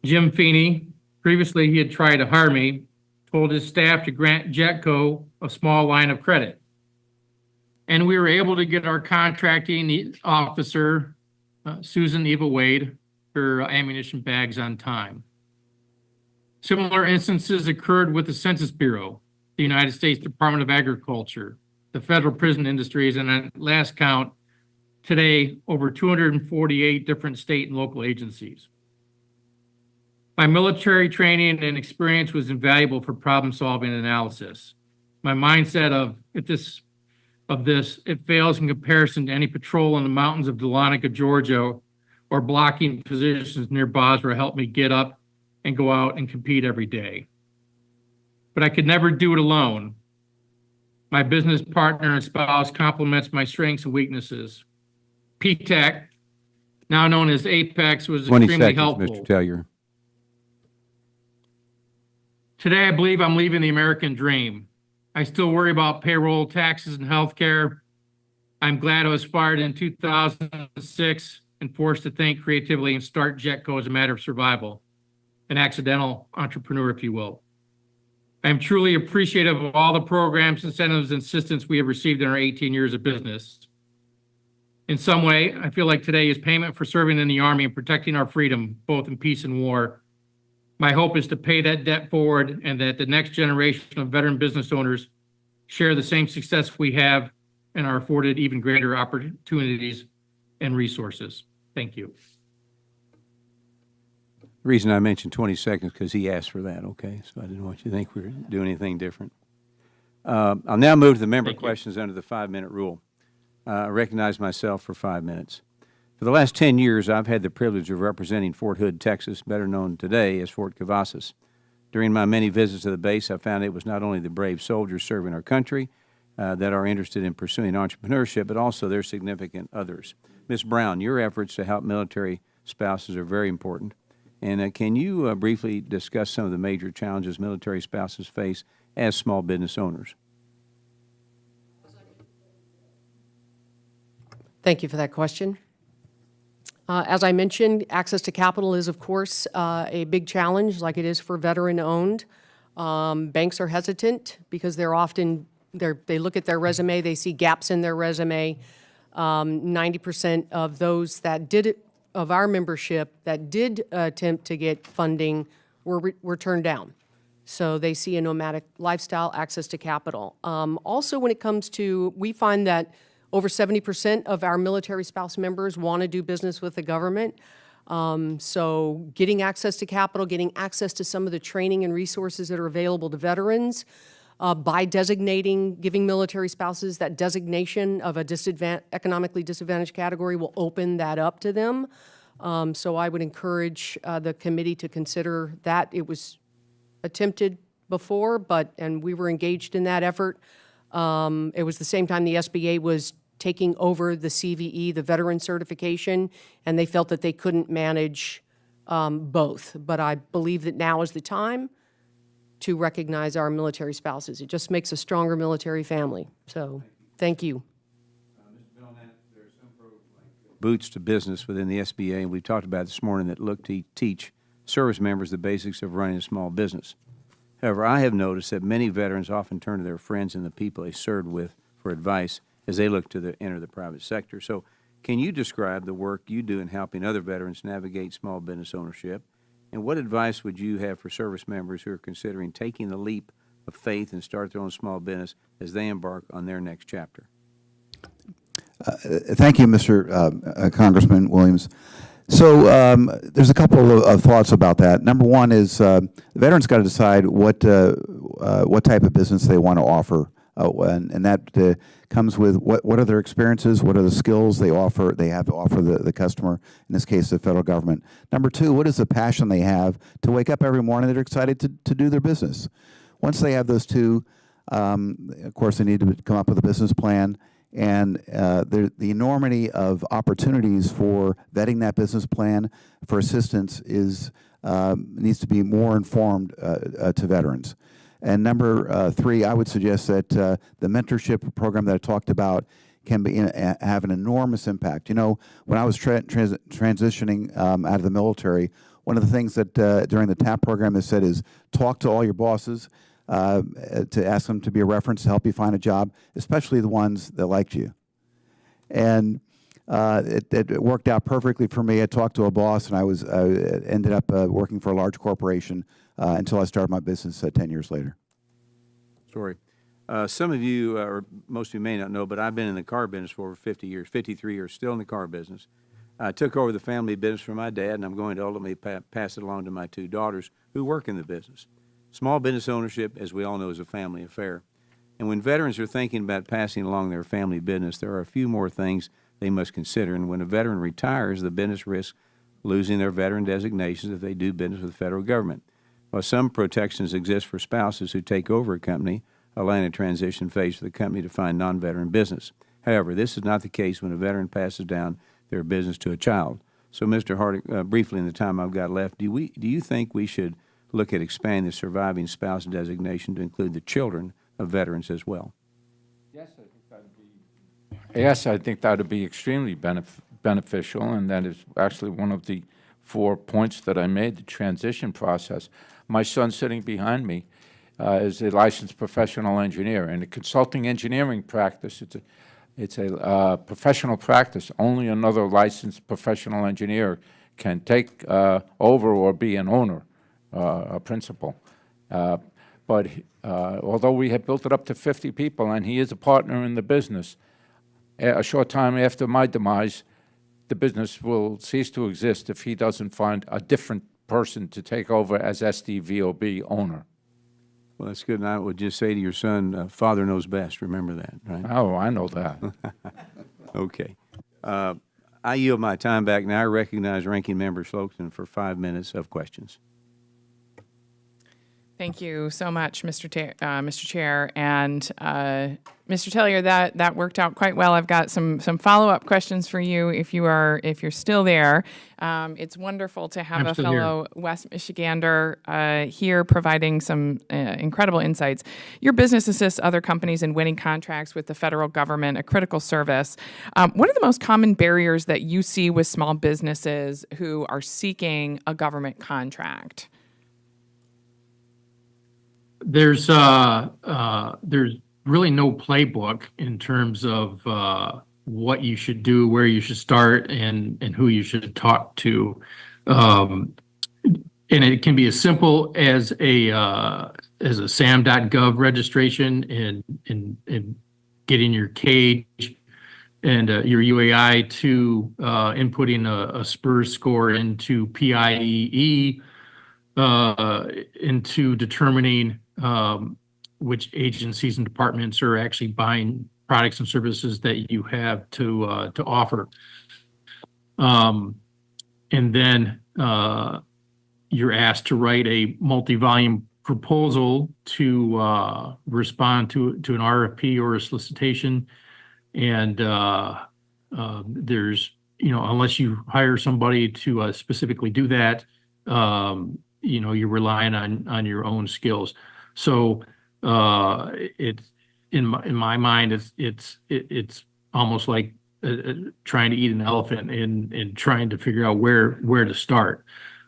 Jim Feeney, previously he had tried to hire me, told his staff to grant JetCo a small line of credit. And we were able to get our contracting officer, Susan Eva Wade, her ammunition bags on time. Similar instances occurred with the Census Bureau, the United States Department of Agriculture, the federal prison industries, and at last count, today, over 248 different state and local agencies. My military training and experience was invaluable for problem-solving analysis. My mindset of this, it fails in comparison to any patrol in the mountains of Dahlonega, Georgia, or blocking positions near Basra helped me get up and go out and compete every day. But I could never do it alone. My business partner and spouse complements my strengths and weaknesses. PTAC, now known as Apex, was 20 extremely seconds, helpful. Mr. Tellier. Today, I believe I'm leaving the American dream. I still worry about payroll, taxes, and healthcare. I'm glad I was fired in 2006 and forced to think creatively and start JetCo as a matter of survival, an accidental entrepreneur, if you will. I am truly appreciative of all the programs, incentives, and assistance we have received in our 18 years of business. In some way, I feel like today is payment for serving in the Army and protecting our freedom, both in peace and war. My hope is to pay that debt forward and that the next generation of veteran business owners share the same success we have and are afforded even greater opportunities and resources. Thank you. The reason I mentioned 20 seconds because he asked for that, okay? So I didn't want you to think we were doing anything different. I'll now move to the member questions under the 5-minute rule. I recognize myself for 5 minutes. For the last 10 years, I've had the privilege of representing Fort Hood, Texas, better known today as Fort Cavazos. During my many visits to the base, I found it was not only the brave soldiers serving our country that are interested in pursuing entrepreneurship, but also their significant others. Ms. Brown, your efforts to help military spouses are very important. And can you briefly discuss some of the major challenges military spouses face as small business owners? Thank you for that question. As I mentioned, access to capital is, of course, a big challenge, like it is for veteran-owned. Banks are hesitant because they're often, they look at their resume, they see gaps in their resume. 90% of those that did it, of our membership that did attempt to get funding were turned down. So they see a nomadic lifestyle, access to capital. Also, when it comes to, we find that over 70% of our military spouse members want to do business with the government. So getting access to capital, getting access to some of the training and resources that are available to veterans, by designating, giving military spouses that designation of a economically disadvantaged category will open that up to them. So I would encourage the committee to consider that. It was attempted before, and we were engaged in that effort. It was the same time the SBA was taking over the CVE, the veteran certification, and they felt that they couldn't manage both. But I believe that now is the time to recognize our military spouses. It just makes a stronger military family. So, thank you. Mr. Belknap, there are some programs like Boots to Business within the SBA, and we've talked about this morning, that look to teach service members the basics of running a small business. However, I have noticed that many veterans often turn to their friends and the people they served with for advice as they look to enter the private sector. So can you describe the work you do in helping other veterans navigate small business ownership? And what advice would you have for service members who are considering taking the leap of faith and start their own small business as they embark on their next chapter? Thank you, Mr. Congressman Williams. So there's a couple of thoughts about that. Number one is the veterans got to decide what type of business they want to offer, and that comes with what are their experiences, what are the skills they have to offer the customer, in this case the federal government. Number two, what is the passion they have to wake up every morning that they're excited to do their business. Once they have those two, of course they need to come up with a business plan. And the enormity of opportunities for vetting that business plan for assistance needs to be more informed to veterans. And number three, I would suggest that the mentorship program that I talked about can have an enormous impact. You know, when I was transitioning out of the military, one of the things that during the TAP program they said is talk to all your bosses, to ask them to be a reference to help you find a job, especially the ones that liked you. And it worked out perfectly for me. I talked to a boss, and I ended up working for a large corporation until I started my business 10 years later. Sorry. Some of you, or most of you may not know, but I've been in the car business for over 50 years, 53 years, still in the car business. I took over the family business from my dad, and I'm going to ultimately pass it along to my two daughters who work in the business. Small business ownership, as we all know, is a family affair. And when veterans are thinking about passing along their family business, there are a few more things they must consider. And when a veteran retires, the business risks losing their veteran designations if they do business with the federal government. While some protections exist for spouses who take over a company, allowing a transition phase for the company to find non-veteran business. However, this is not the case when a veteran passes down their business to a child. So, Mr. Hadek, briefly in the time I've got left, do you think we should look at expanding the surviving spouse designation to include the children of veterans as well? Yes, I think that would be extremely beneficial, and that is actually one of the 4 points that I made, the transition process. My son sitting behind me is a licensed professional engineer. In a consulting engineering practice, it's a professional practice. Only another licensed professional engineer can take over or be an owner, a principal. But although we have built it up to 50 people, and he is a partner in the business, a short time after my demise, the business will cease to exist if he doesn't find a different person to take over as SDVOB owner. Well, that's good. And I would just say to your son, father knows best. Remember that, right? Oh, I know that. Okay. I yield my time back now. I recognize Ranking Member Slocum for 5 minutes of questions. Thank you so much, Mr. Chair. And Mr. Tellier, that worked out quite well. I've got some follow-up questions for you if you're still there. It's wonderful to have a fellow West Michigander here providing some incredible insights. Your business assists other companies in winning contracts with the federal government, a critical service. What are the most common barriers that you see with small businesses who are seeking a government contract? There's really no playbook in terms of what you should do, where you should start, and who you should talk to. And it can be as simple as a SAM.gov registration and getting your cage and your UAI to inputting a SPURS score into PIEE, into determining which agencies and departments are actually buying products and services that you have to offer. And then you're asked to write a multi-volume proposal to respond to an RFP or a solicitation. And there's, unless you hire somebody to specifically do that, you're relying on your own skills. So it's in my mind, it's almost like trying to eat an elephant and trying to figure out where to start.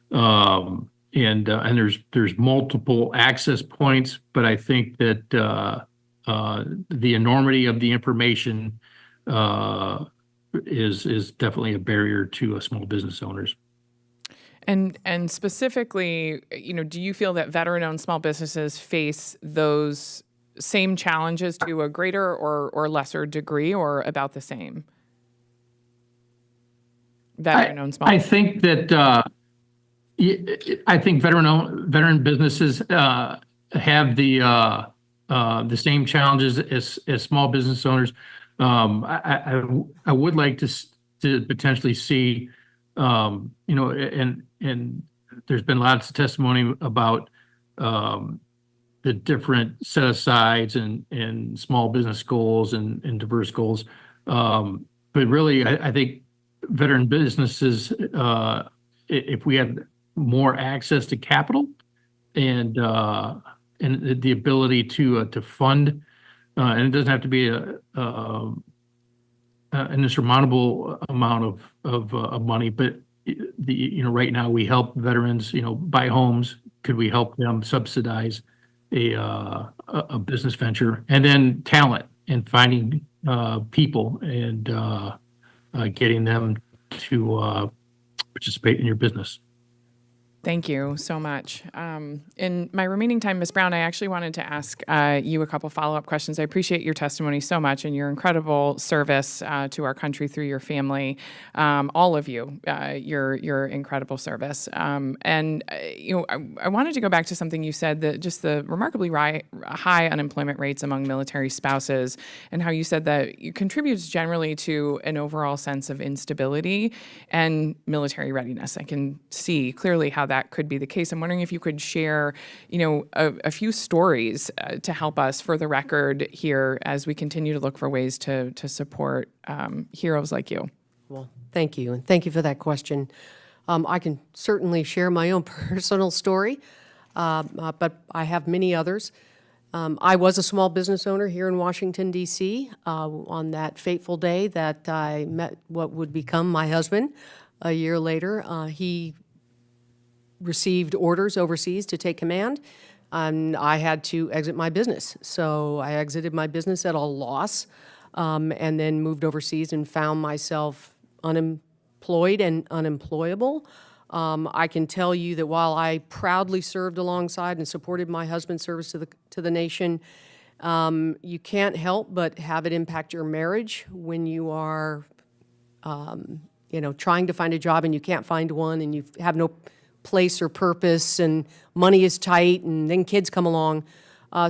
And there's multiple access points, but I think that the enormity of the information is definitely a barrier to small business owners. And specifically, do you feel that veteran-owned small businesses face those same challenges to a greater or lesser degree, or about the same? Veteran-owned small. I think that I think veteran businesses have the same challenges as small business owners. I would like to potentially see, and there's been lots of testimony about the different set asides and small business goals and diverse goals. But really, I think veteran businesses, if we had more access to capital and the ability to fund, and it doesn't have to be an insurmountable amount of money, but right now we help veterans buy homes. Could we help them subsidize a business venture, and then talent and finding people and getting them to participate in your business? Thank you so much. In my remaining time, Ms. Brown, I actually wanted to ask you a couple follow-up questions. I appreciate your testimony so much and your incredible service to our country through your family, all of you, your incredible service. I wanted to go back to something you said, that just the remarkably high unemployment rates among military spouses, and how you said that it contributes generally to an overall sense of instability and military readiness. I can see clearly how that could be the case. I'm wondering if you could share, a few stories to help us for the record here as we continue to look for ways to support heroes like you. Well, thank you, and thank you for that question. I can certainly share my own personal story, but I have many others. I was a small business owner here in Washington, D.C. On that fateful day that I met what would become my husband a year later. He received orders overseas to take command, and I had to exit my business. So I exited my business at a loss, and then moved overseas and found myself unemployed and unemployable. I can tell you that while I proudly served alongside and supported my husband's service to the nation, you can't help but have it impact your marriage when you are, trying to find a job and you can't find one, and you have no place or purpose, and money is tight, and then kids come along.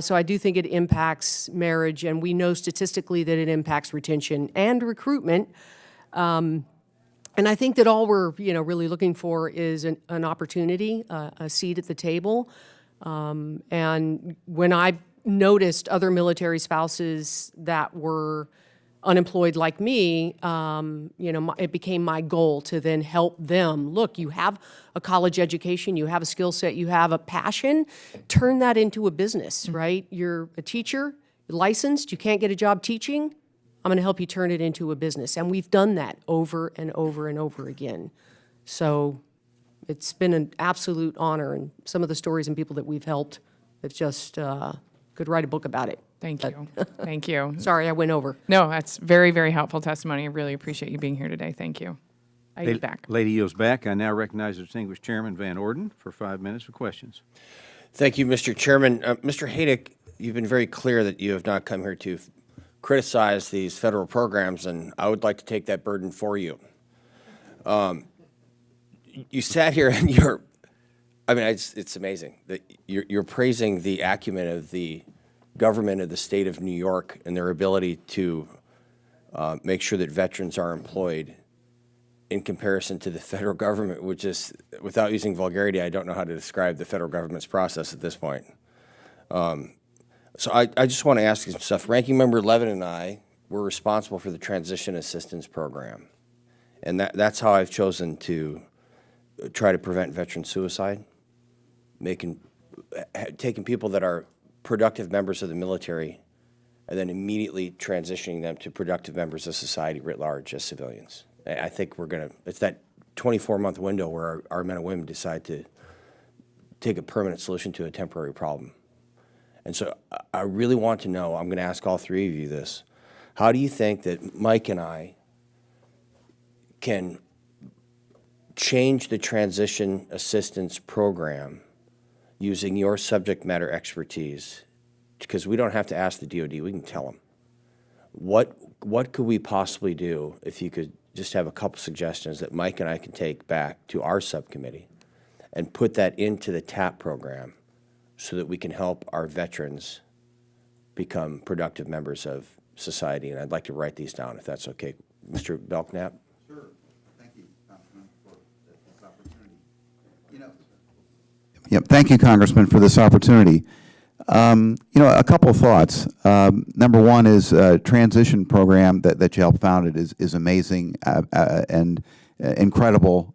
So I do think it impacts marriage, and we know statistically that it impacts retention and recruitment. And I think that all we're really looking for is an opportunity, a seat at the table. And when I noticed other military spouses that were unemployed like me, it became my goal to then help them. Look, you have a college education, you have a skill set, you have a passion, turn that into a business, right? You're a teacher, you're licensed, you can't get a job teaching, I'm gonna help you turn it into a business. And we've done that over and over and over again. So it's been an absolute honor, and some of the stories and people that we've helped, it's just, could write a book about it. Thank you. Thank you. Sorry, I went over. No, that's very, very helpful testimony. I really appreciate you being here today. Thank you. I yield back. Lady yields back. I now recognize the distinguished Chairman Van Orden for 5 minutes of questions. Thank you, Mr. Chairman. Mr. Hadek, you've been very clear that you have not come here to criticize these federal programs, and I would like to take that burden for you. You sat here and it's amazing that you're praising the acumen of the government of the state of New York and their ability to make sure that veterans are employed in comparison to the federal government, which is, without using vulgarity, I don't know how to describe the federal government's process at this point. So I just want to ask you some stuff. Ranking Member Levin and I were responsible for the Transition Assistance Program, and that's how I've chosen to try to prevent veteran suicide, taking people that are productive members of the military and then immediately transitioning them to productive members of society writ large as civilians. I think it's that 24-month window where our men and women decide to take a permanent solution to a temporary problem. And so I really want to know, I'm going to ask all three of you this, how do you think that Mike and I can change the transition assistance program using your subject matter expertise? Because we don't have to ask the DOD, we can tell them. What could we possibly do if you could just have a couple suggestions that Mike and I can take back to our subcommittee and put that into the TAP program so that we can help our veterans become productive members of society? And I'd like to write these down if that's okay. Mr. Belknap? Sure. Thank you, Congressman, for this opportunity. Yep, thank you, Congressman, for this opportunity. A couple of thoughts. Number one is transition program that you helped founded is amazing and incredible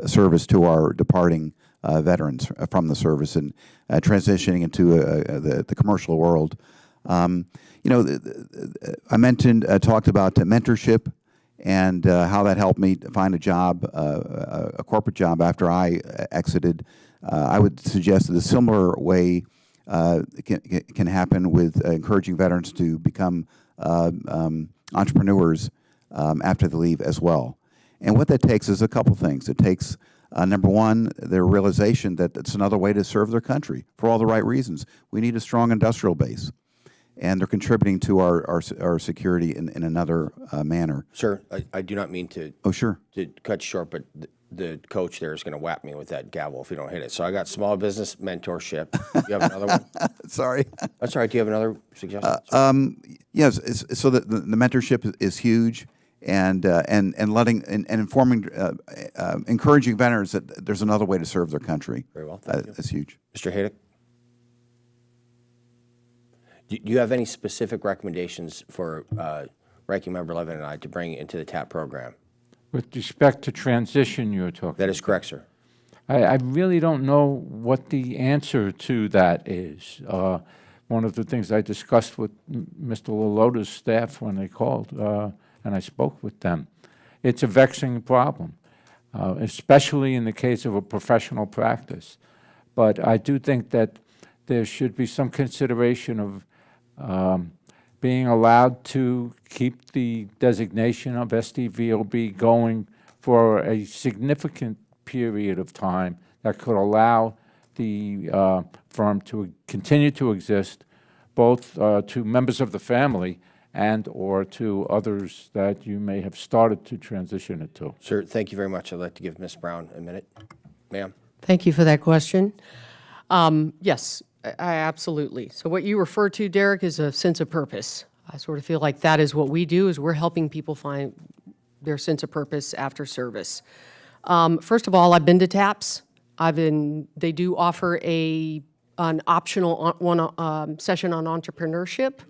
service to our departing veterans from the service and transitioning into the commercial world. I mentioned, talked about mentorship and how that helped me find a job, a corporate job after I exited. I would suggest that a similar way can happen with encouraging veterans to become entrepreneurs after they leave as well. And what that takes is a couple things. It takes, number one, their realization that it's another way to serve their country for all the right reasons. We need a strong industrial base, and they're contributing to our security in another manner. Sir, I do not mean to, Sure. to cut you short, but the coach there is going to whap me with that gavel if we don't hit it. So I got small business mentorship. Do you have another one? Sorry. That's all right. Do you have another suggestion? Yes. So the mentorship is huge, and letting and informing, encouraging veterans that there's another way to serve their country. Very well. Thank you. That's huge. Mr. Hadek? Do you have any specific recommendations for Ranking Member Levin and I to bring into the TAP program? With respect to transition you're talking That is correct, sir. I really don't know what the answer to that is. One of the things I discussed with Mr. LaLota's staff when they called, and I spoke with them, it's a vexing problem, especially in the case of a professional practice. But I do think that there should be some consideration of being allowed to keep the designation of SDVOB going for a significant period of time that could allow the firm to continue to exist, both to members of the family and or to others that you may have started to transition it to. Sir, thank you very much. I'd like to give Ms. Brown a minute. Ma'am? Thank you for that question. Yes, I absolutely. So what you refer to, Derek, is a sense of purpose. I sort of feel like that is what we do, is we're helping people find their sense of purpose after service. First of all, I've been to TAPS. They do offer an optional session on entrepreneurship.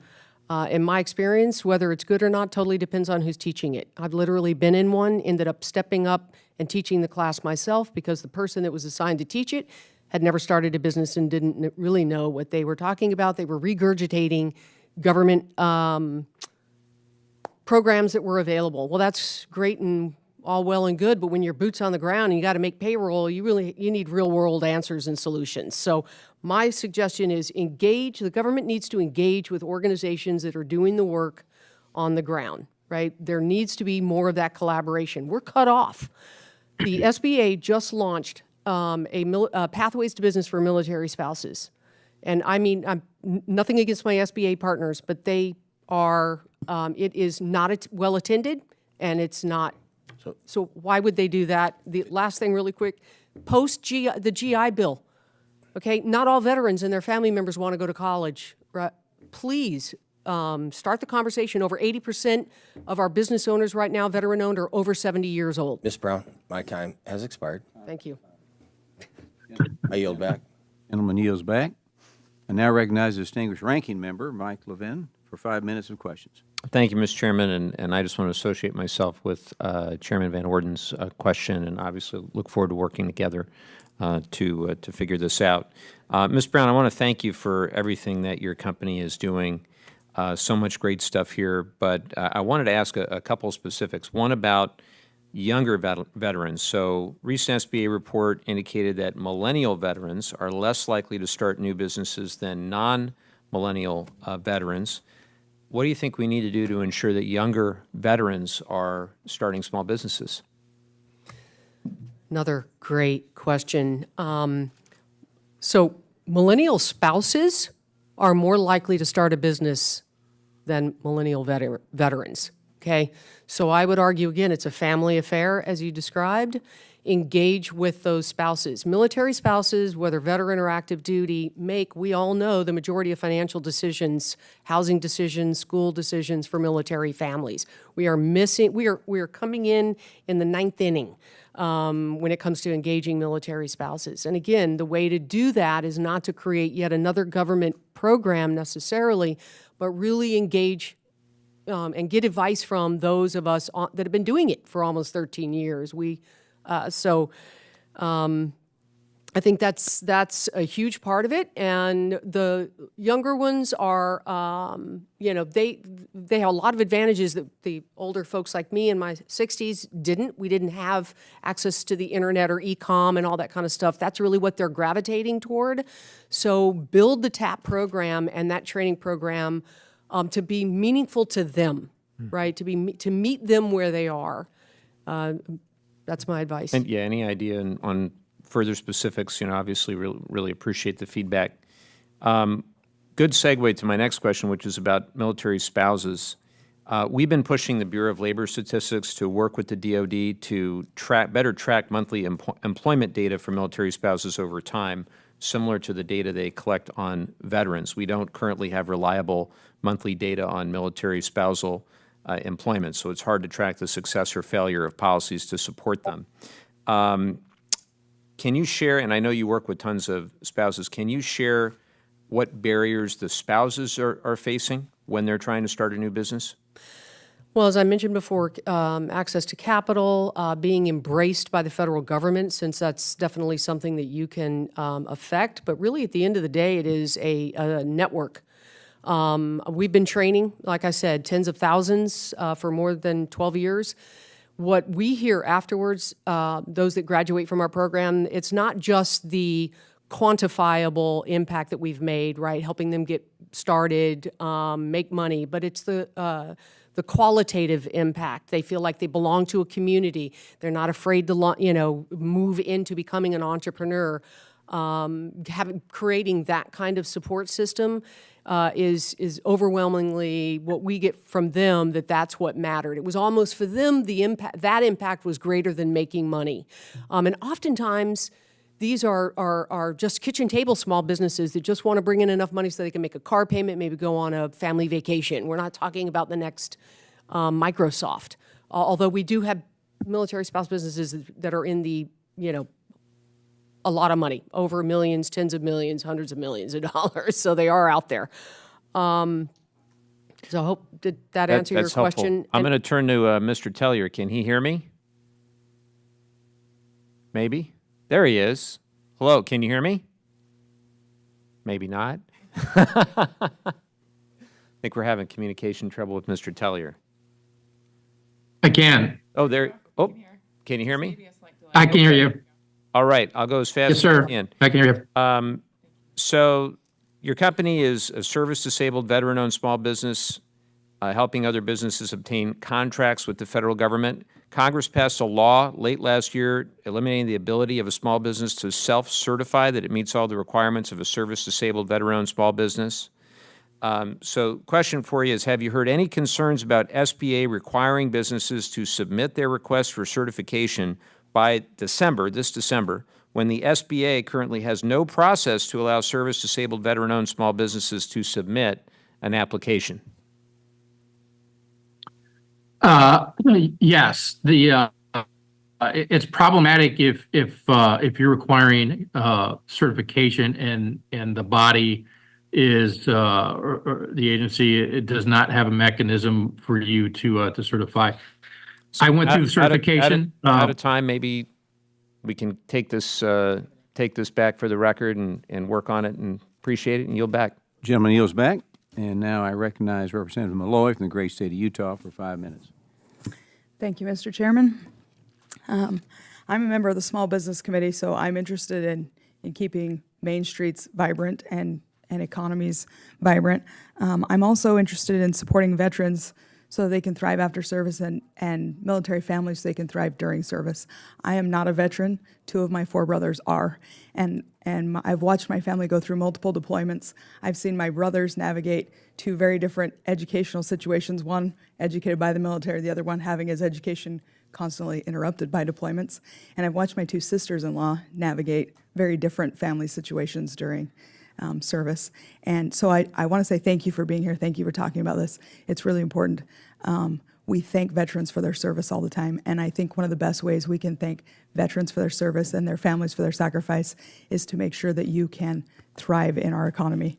In my experience, whether it's good or not totally depends on who's teaching it. I've literally been in one, ended up stepping up and teaching the class myself because the person that was assigned to teach it had never started a business and didn't really know what they were talking about. They were regurgitating government programs that were available. Well, that's great and all well and good, but when your boots on the ground and you got to make payroll, you need real world answers and solutions. So my suggestion is engage. The government needs to engage with organizations that are doing the work on the ground, right? There needs to be more of that collaboration. We're cut off. The SBA just launched Pathways to Business for Military Spouses. And I mean, I'm nothing against my SBA partners, but they are, it is not well attended, and it's not. So why would they do that? The last thing really quick, the GI Bill, okay? Not all veterans and their family members want to go to college, right? Please start the conversation. Over 80% of our business owners right now, veteran-owned, are over 70 years old. Ms. Brown, my time has expired. Thank you. I yield back. Gentleman yields back. I now recognize the distinguished ranking member, Mike Levin, for 5 minutes of questions. Thank you, Mr. Chairman, and I just want to associate myself with Chairman Van Orden's question, and obviously look forward to working together to figure this out. Ms. Brown, I want to thank you for everything that your company is doing. So much great stuff here, but I wanted to ask a couple of specifics. One about younger veterans. So recent SBA report indicated that millennial veterans are less likely to start new businesses than non-millennial veterans. What do you think we need to do to ensure that younger veterans are starting small businesses? Another great question. So millennial spouses are more likely to start a business than millennial veterans, okay? So I would argue, again, it's a family affair, as you described. Engage with those spouses. Military spouses, whether veteran or active duty, make, we all know, the majority of financial decisions, housing decisions, school decisions for military families. We are coming in the ninth inning when it comes to engaging military spouses. And again, the way to do that is not to create yet another government program necessarily, but really engage and get advice from those of us that have been doing it for almost 13 years. I think that's a huge part of it. And the younger ones are, they have a lot of advantages that the older folks like me in my 60s didn't. We didn't have access to the internet or e-com and all that kind of stuff. That's really what they're gravitating toward. So build the TAP program and that training program to be meaningful to them, right? To meet them where they are. That's my advice. And yeah, any idea on further specifics? Obviously, really appreciate the feedback. Good segue to my next question, which is about military spouses. We've been pushing the Bureau of Labor Statistics to work with the DoD to better track monthly employment data for military spouses over time, similar to the data they collect on veterans. We don't currently have reliable monthly data on military spousal employment, so it's hard to track the success or failure of policies to support them. Can you share, and I know you work with tons of spouses, can you share what barriers the spouses are facing when they're trying to start a new business? Well, as I mentioned before, access to capital, being embraced by the federal government, since that's definitely something that you can affect. But really, at the end of the day, it is a network. We've been training, like I said, tens of thousands for more than 12 years. What we hear afterwards, those that graduate from our program, it's not just the quantifiable impact that we've made, right, helping them get started, make money, but it's the qualitative impact. They feel like they belong to a community. They're not afraid to, move into becoming an entrepreneur. Creating that kind of support system is overwhelmingly what we get from them. That's what mattered. It was almost for them that impact was greater than making money, and oftentimes these are just kitchen table small businesses that just want to bring in enough money so they can make a car payment, maybe go on a family vacation. We're not talking about the next Microsoft, although we do have military spouse businesses that are in the a lot of money, over millions, tens of millions, hundreds of millions of dollars. So they are out there. So I hope did that answer your question. Helpful. I'm going to turn to Mr. Tellier. Can he hear me? Maybe. There he is. Hello, can you hear me? Maybe not. I think we're having communication trouble with Mr. Tellier. I can. Oh, there. Oh, can you hear me? I can hear you. All right, I'll go as fast Yes, as sir. I can. I can hear you. So your company is a service-disabled, veteran-owned small business, helping other businesses obtain contracts with the federal government. Congress passed a law late last year eliminating the ability of a small business to self-certify that it meets all the requirements of a service-disabled, veteran-owned small business. So question for you is, have you heard any concerns about SBA requiring businesses to submit their request for certification by this December, when the SBA currently has no process to allow service-disabled, veteran-owned small businesses to submit an application? Yes, it's problematic if you're requiring certification and the body is or the agency, it does not have a mechanism for you to certify. I went through certification. Out of time, maybe we can take this back for the record and work on it, and appreciate it, and yield back. Gentleman yields back. And now I recognize Representative Malloy from the great state of Utah for 5 minutes. Thank you, Mr. Chairman. I'm a member of the Small Business Committee, so I'm interested in keeping main streets vibrant and economies vibrant. I'm also interested in supporting veterans so they can thrive after service and military families so they can thrive during service. I am not a veteran. 2 of my 4 brothers are. And I've watched my family go through multiple deployments. I've seen my brothers navigate 2 very different educational situations, one educated by the military, the other one having his education constantly interrupted by deployments. And I've watched my 2 sisters-in-law navigate very different family situations during service. And so I want to say thank you for being here. Thank you for talking about this. It's really important. We thank veterans for their service all the time, and I think one of the best ways we can thank veterans for their service and their families for their sacrifice is to make sure that you can thrive in our economy.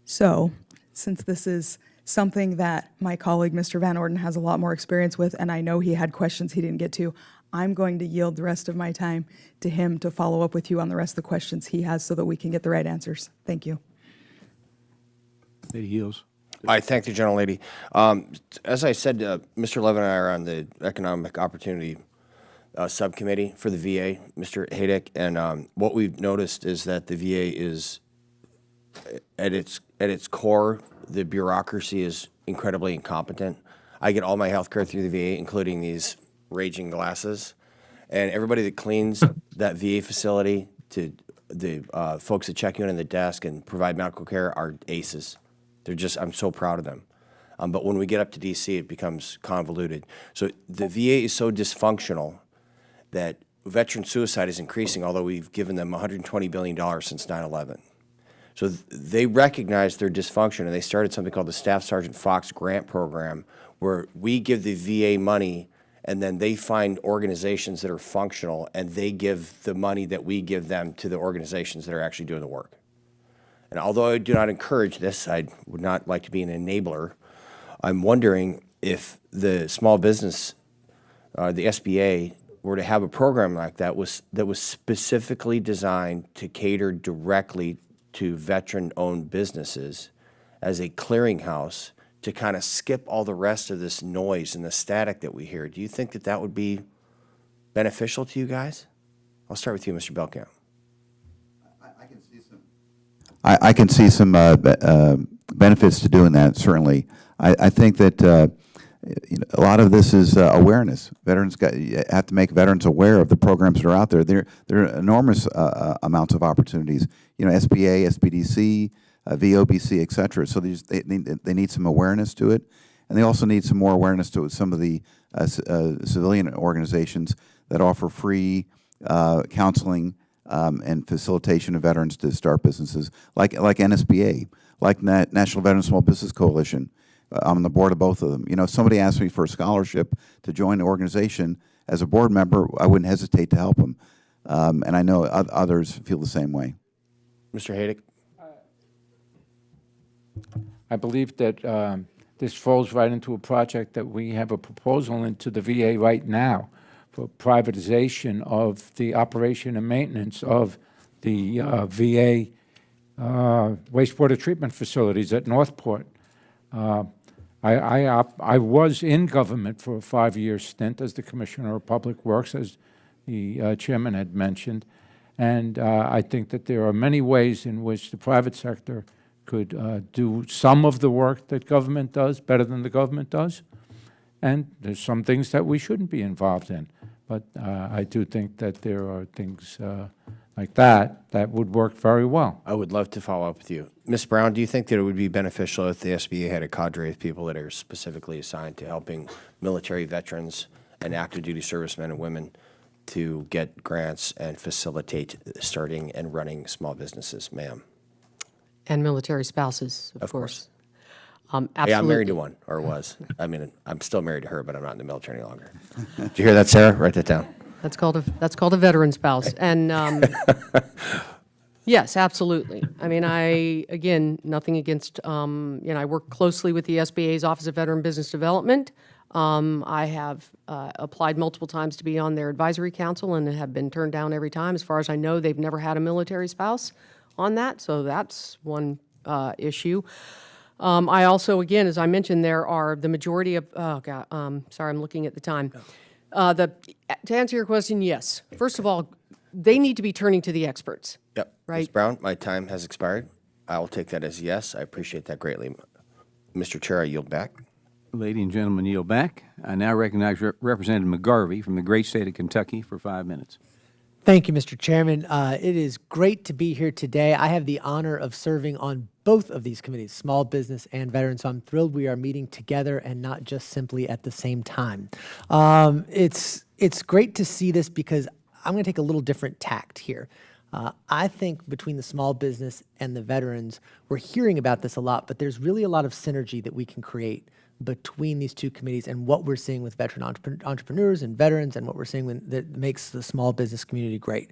So, since this is something that my colleague, Mr. Van Orden, has a lot more experience with, and I know he had questions he didn't get to, I'm going to yield the rest of my time to him to follow up with you on the rest of the questions he has so that we can get the right answers. Thank you. Lady Yields. I thank the gentlelady. As I said, Mr. Levin and I are on the Economic Opportunity Subcommittee for the VA, Mr. Hadek, and what we've noticed is that the VA is, at its core, the bureaucracy is incredibly incompetent. I get all my health care through the VA, including these raging glasses, and everybody that cleans that VA facility, to the folks that check you in on the desk and provide medical care, are aces. They're just, I'm so proud of them. But when we get up to DC, it becomes convoluted. So the VA is so dysfunctional that veteran suicide is increasing, although we've given them $120 billion since 9/11. So they recognize their dysfunction, and they started something called the Staff Sergeant Fox Grant Program, where we give the VA money, and then they find organizations that are functional, and they give the money that we give them to the organizations that are actually doing the work. And although I do not encourage this, I would not like to be an enabler, I'm wondering if the small business, the SBA, were to have a program like that was specifically designed to cater directly to veteran-owned businesses as a clearinghouse to kind of skip all the rest of this noise and the static that we hear. Do you think that that would be beneficial to you guys? I'll start with you, Mr. Belknap. I can see some benefits to doing that, certainly. I think that a lot of this is awareness. Veterans have to make veterans aware of the programs that are out there. There are enormous amounts of opportunities. You know, SBA, SBDC, VOBC, et cetera. So they need some awareness to it. And they also need some more awareness to some of the civilian organizations that offer free counseling and facilitation of veterans to start businesses, like NSBA, like National Veteran Small Business Coalition. I'm on the board of both of them. You know, if somebody asked me for a scholarship to join the organization, as a board member, I wouldn't hesitate to help them. And I know others feel the same way. Mr. Hadek? I believe that this falls right into a project that we have a proposal into the VA right now for privatization of the operation and maintenance of the VA wastewater treatment facilities at Northport. I was in government for a 5-year stint as the Commissioner of Public Works, as the Chairman had mentioned, and I think that there are many ways in which the private sector could do some of the work that government does better than the government does, and there's some things that we shouldn't be involved in. But I do think that there are things like that would work very well. I would love to follow up with you. Ms. Brown, do you think that it would be beneficial if the SBA had a cadre of people that are specifically assigned to helping military veterans and active duty servicemen and women to get grants and facilitate starting and running small businesses, ma'am? And military spouses, of course. Absolutely. Yeah, I'm married to one, or was. I mean, I'm still married to her, but I'm not in the military any longer. Did you hear that, Sarah? Write that down. That's called a veteran spouse. And yes, absolutely. I mean, again, nothing against, I work closely with the SBA's Office of Veteran Business Development. I have applied multiple times to be on their advisory council and have been turned down every time. As far as I know, they've never had a military spouse on that, so that's one issue. I also, again, as I mentioned, there are the majority of, sorry, I'm looking at the time. To answer your question, yes. First of all, they need to be turning to the experts. Yep. Ms. Right. Brown, my time has expired. I will take that as yes. I appreciate that greatly. Mr. Chair, I yield back. Ladies and gentlemen, yield back. I now recognize Representative McGarvey from the great state of Kentucky for 5 minutes. Thank you, Mr. Chairman. It is great to be here today. I have the honor of serving on both of these committees, Small Business and Veterans, so I'm thrilled we are meeting together and not just simply at the same time. It's great to see this because I'm going to take a little different tact here. I think between the small business and the veterans, we're hearing about this a lot, but there's really a lot of synergy that we can create between these two committees and what we're seeing with veteran entrepreneurs and veterans and what we're seeing that makes the small business community great.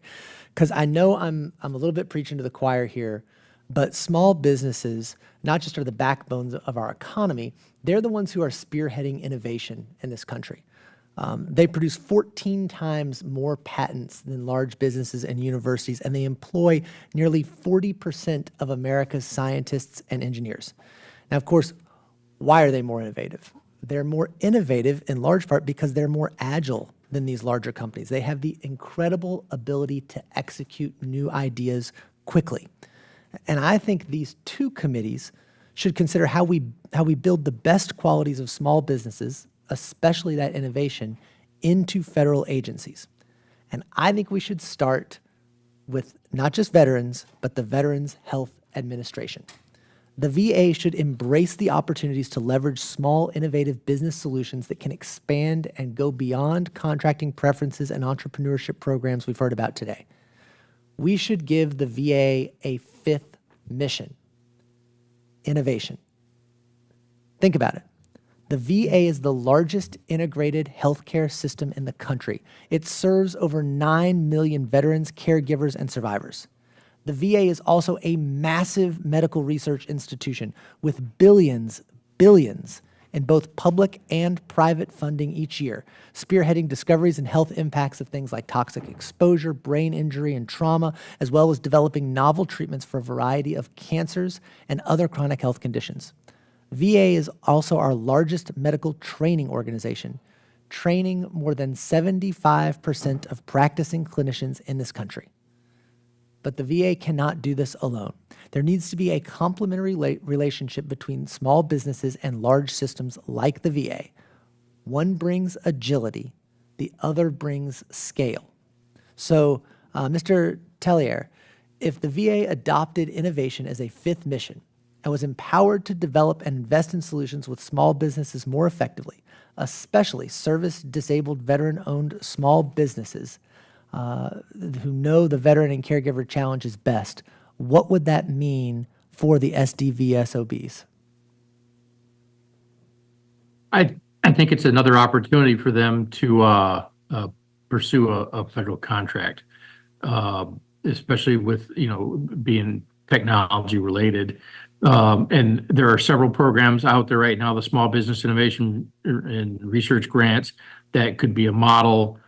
Because I know I'm a little bit preaching to the choir here, but small businesses not just are the backbones of our economy, they're the ones who are spearheading innovation in this country. They produce 14 times more patents than large businesses and universities, and they employ nearly 40% of America's scientists and engineers. Now, of course, why are they more innovative? They're more innovative in large part because they're more agile than these larger companies. They have the incredible ability to execute new ideas quickly. And I think these two committees should consider how we build the best qualities of small businesses, especially that innovation, into federal agencies. And I think we should start with not just veterans, but the Veterans Health Administration. The VA should embrace the opportunities to leverage small, innovative business solutions that can expand and go beyond contracting preferences and entrepreneurship programs we've heard about today. We should give the VA a fifth mission: innovation. Think about it. The VA is the largest integrated healthcare system in the country. It serves over 9 million veterans, caregivers, and survivors. The VA is also a massive medical research institution with billions in both public and private funding each year, spearheading discoveries and health impacts of things like toxic exposure, brain injury, and trauma, as well as developing novel treatments for a variety of cancers and other chronic health conditions. VA is also our largest medical training organization, training more than 75% of practicing clinicians in this country. But the VA cannot do this alone. There needs to be a complementary relationship between small businesses and large systems like the VA. One brings agility, the other brings scale. So, Mr. Tellier, if the VA adopted innovation as a fifth mission and was empowered to develop and invest in solutions with small businesses more effectively, especially service-disabled, veteran-owned small businesses, who know the veteran and caregiver challenges best, what would that mean for the SDVSOBs? I think it's another opportunity for them to pursue a federal contract, especially with being technology related. And there are several programs out there right now, the Small Business Innovation and Research Grants, that could be a model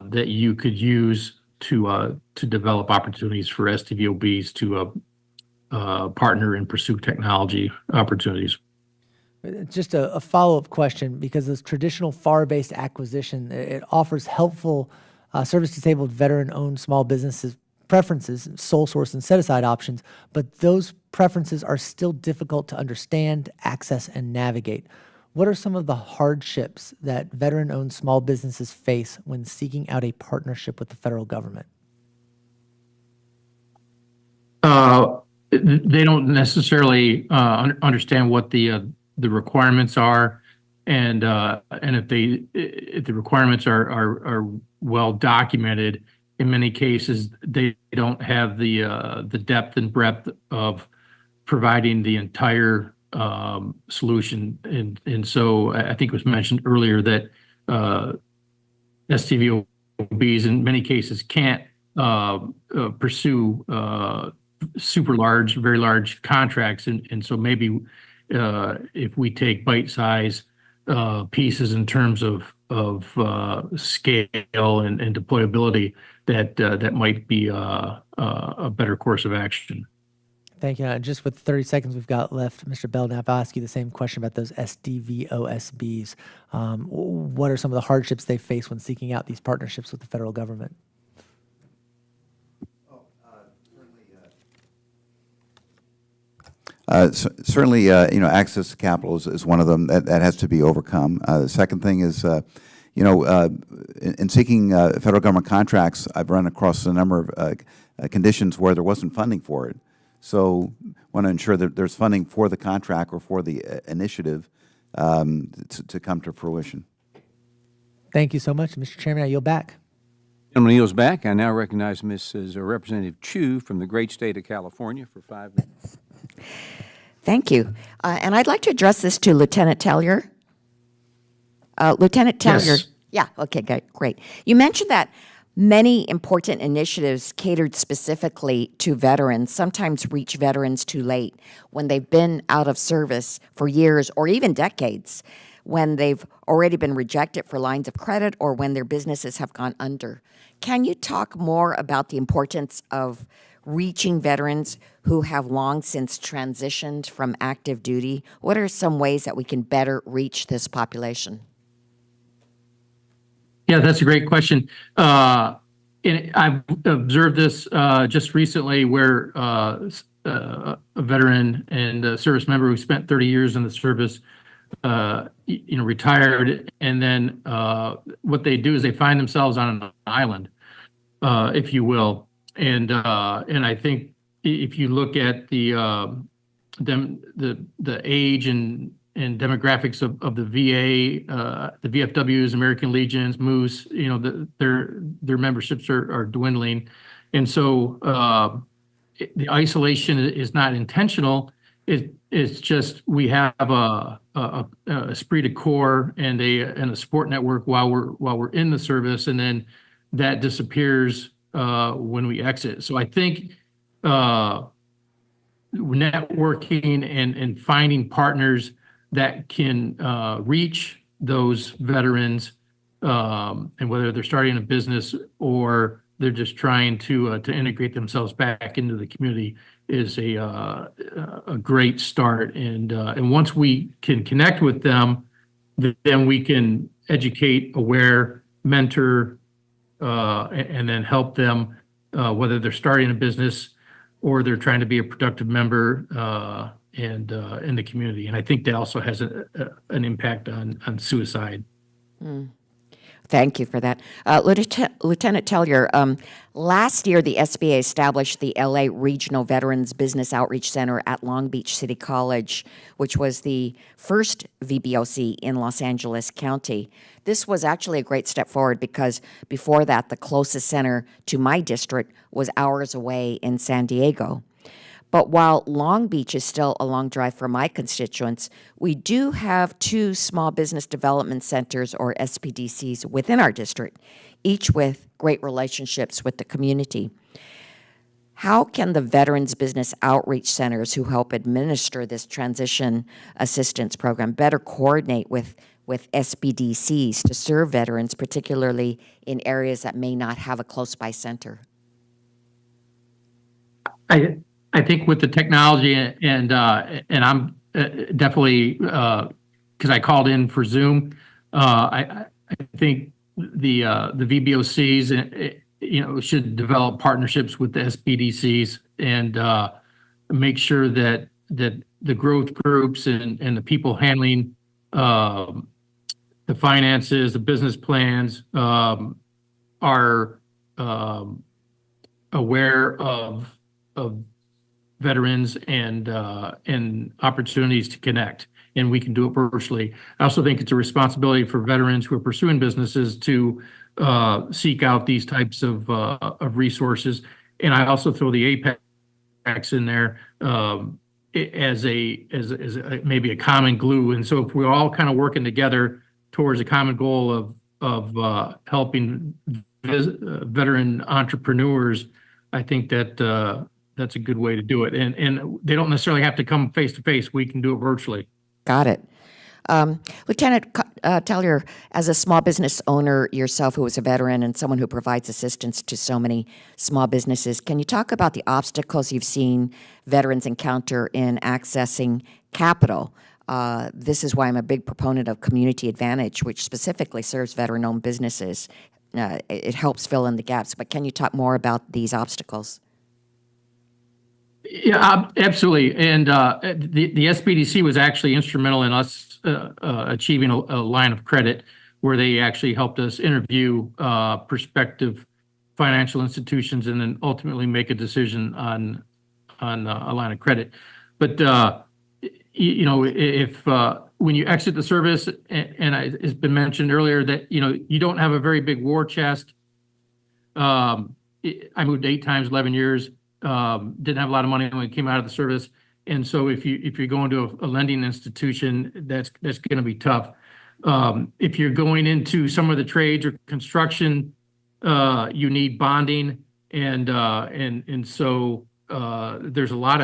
that you could use to develop opportunities for SDVOBs to partner and pursue technology opportunities. Just a follow-up question, because this traditional FAR-based acquisition, it offers helpful service-disabled veteran-owned small businesses preferences, sole source and set-aside options, but those preferences are still difficult to understand, access, and navigate. What are some of the hardships that veteran-owned small businesses face when seeking out a partnership with the federal government? They don't necessarily understand what the requirements are, and if the requirements are well documented. In many cases, they don't have the depth and breadth of providing the entire solution, and so I think it was mentioned earlier that SDVOBs in many cases can't pursue very large contracts, and so maybe if we take bite-sized pieces in terms of scale and deployability, that might be a better course of action. Thank you. And just with 30 seconds we've got left, Mr. Belknap, I'll ask you the same question about those SDVOSBs. What are some of the hardships they face when seeking out these partnerships with the federal government? Certainly, access to capital is one of them that has to be overcome. The second thing is, in seeking federal government contracts, I've run across a number of conditions where there wasn't funding for it. So want to ensure that there's funding for the contract or for the initiative to come to fruition. Thank you so much. Mr. Chairman, I yield back. Gentleman yields back. I now recognize Mrs. Representative Chu from the great state of California for 5 minutes. Thank you. And I'd like to address this to Lieutenant Tellier. Lieutenant Tellier. Yes. Yeah, okay, great. You mentioned that many important initiatives catered specifically to veterans sometimes reach veterans too late when they've been out of service for years or even decades, when they've already been rejected for lines of credit or when their businesses have gone under. Can you talk more about the importance of reaching veterans who have long since transitioned from active duty? What are some ways that we can better reach this population? Yeah, that's a great question. And I've observed this just recently where a veteran and a service member who spent 30 years in the service, retired, and then what they do is they find themselves on an island, if you will. And I think if you look at the age and demographics of the VA, the VFWs, American Legions, Moose, their memberships are dwindling, and so the isolation is not intentional. It's just we have a esprit de corps and a support network while we're in the service, and then that disappears when we exit. So I think networking and finding partners that can reach those veterans, and whether they're starting a business or they're just trying to integrate themselves back into the community, is a great start. And once we can connect with them, then we can educate, aware, mentor, and then help them, whether they're starting a business or they're trying to be a productive member and in the community. And I think that also has an impact on suicide. Thank you for that. Lieutenant Tellier, last year the SBA established the LA Regional Veterans Business Outreach Center at Long Beach City College, which was the first VBOC in Los Angeles County. This was actually a great step forward because before that, the closest center to my district was hours away in San Diego. But while Long Beach is still a long drive for my constituents, we do have 2 small business development centers, or SBDCs, within our district, each with great relationships with the community. How can the Veterans Business Outreach Centers who help administer this transition assistance program better coordinate with SBDCs to serve veterans, particularly in areas that may not have a close-by center? I think with the technology and I'm definitely, because I called in for Zoom, I think the VBOCs should develop partnerships with the SBDCs and make sure that the growth groups and the people handling the finances, the business plans, are aware of veterans and opportunities to connect, and we can do it virtually. I also think it's a responsibility for veterans who are pursuing businesses to seek out these types of resources. And I also throw the APEX in there as maybe a common glue. And so if we're all kind of working together towards a common goal of helping veteran entrepreneurs, I think that that's a good way to do it. And they don't necessarily have to come face to face. We can do it virtually. Got it. Lieutenant Tellier, as a small business owner yourself who is a veteran and someone who provides assistance to so many small businesses, can you talk about the obstacles you've seen veterans encounter in accessing capital? This is why I'm a big proponent of Community Advantage, which specifically serves veteran-owned businesses. It helps fill in the gaps, but can you talk more about these obstacles? Yeah, absolutely. And the SBDC was actually instrumental in us achieving a line of credit where they actually helped us interview prospective financial institutions and then ultimately make a decision on a line of credit. But you know, if when you exit the service, and it's been mentioned earlier that you don't have a very big war chest. I moved 8 times, 11 years. Didn't have a lot of money when I came out of the service, and so if you're going to a lending institution, that's going to be tough. If you're going into some of the trades or construction, you need bonding, and so there's a lot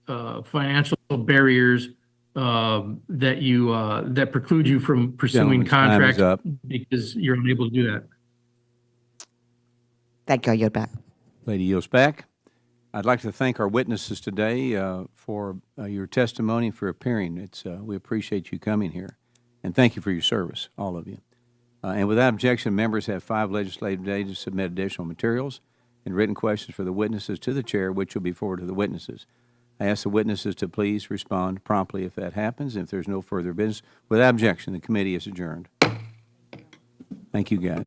of financial barriers that preclude you from pursuing Gentleman's time is contracts up. because you're unable to do that. Thank you. I yield back. Lady yields back. I'd like to thank our witnesses today for your testimony, for appearing. We appreciate you coming here, and thank you for your service, all of you. And without objection, members have 5 legislative days to submit additional materials and written questions for the witnesses to the chair, which will be forwarded to the witnesses. I ask the witnesses to please respond promptly if that happens. If there's no further business, without objection, the committee is adjourned. Thank you, guys.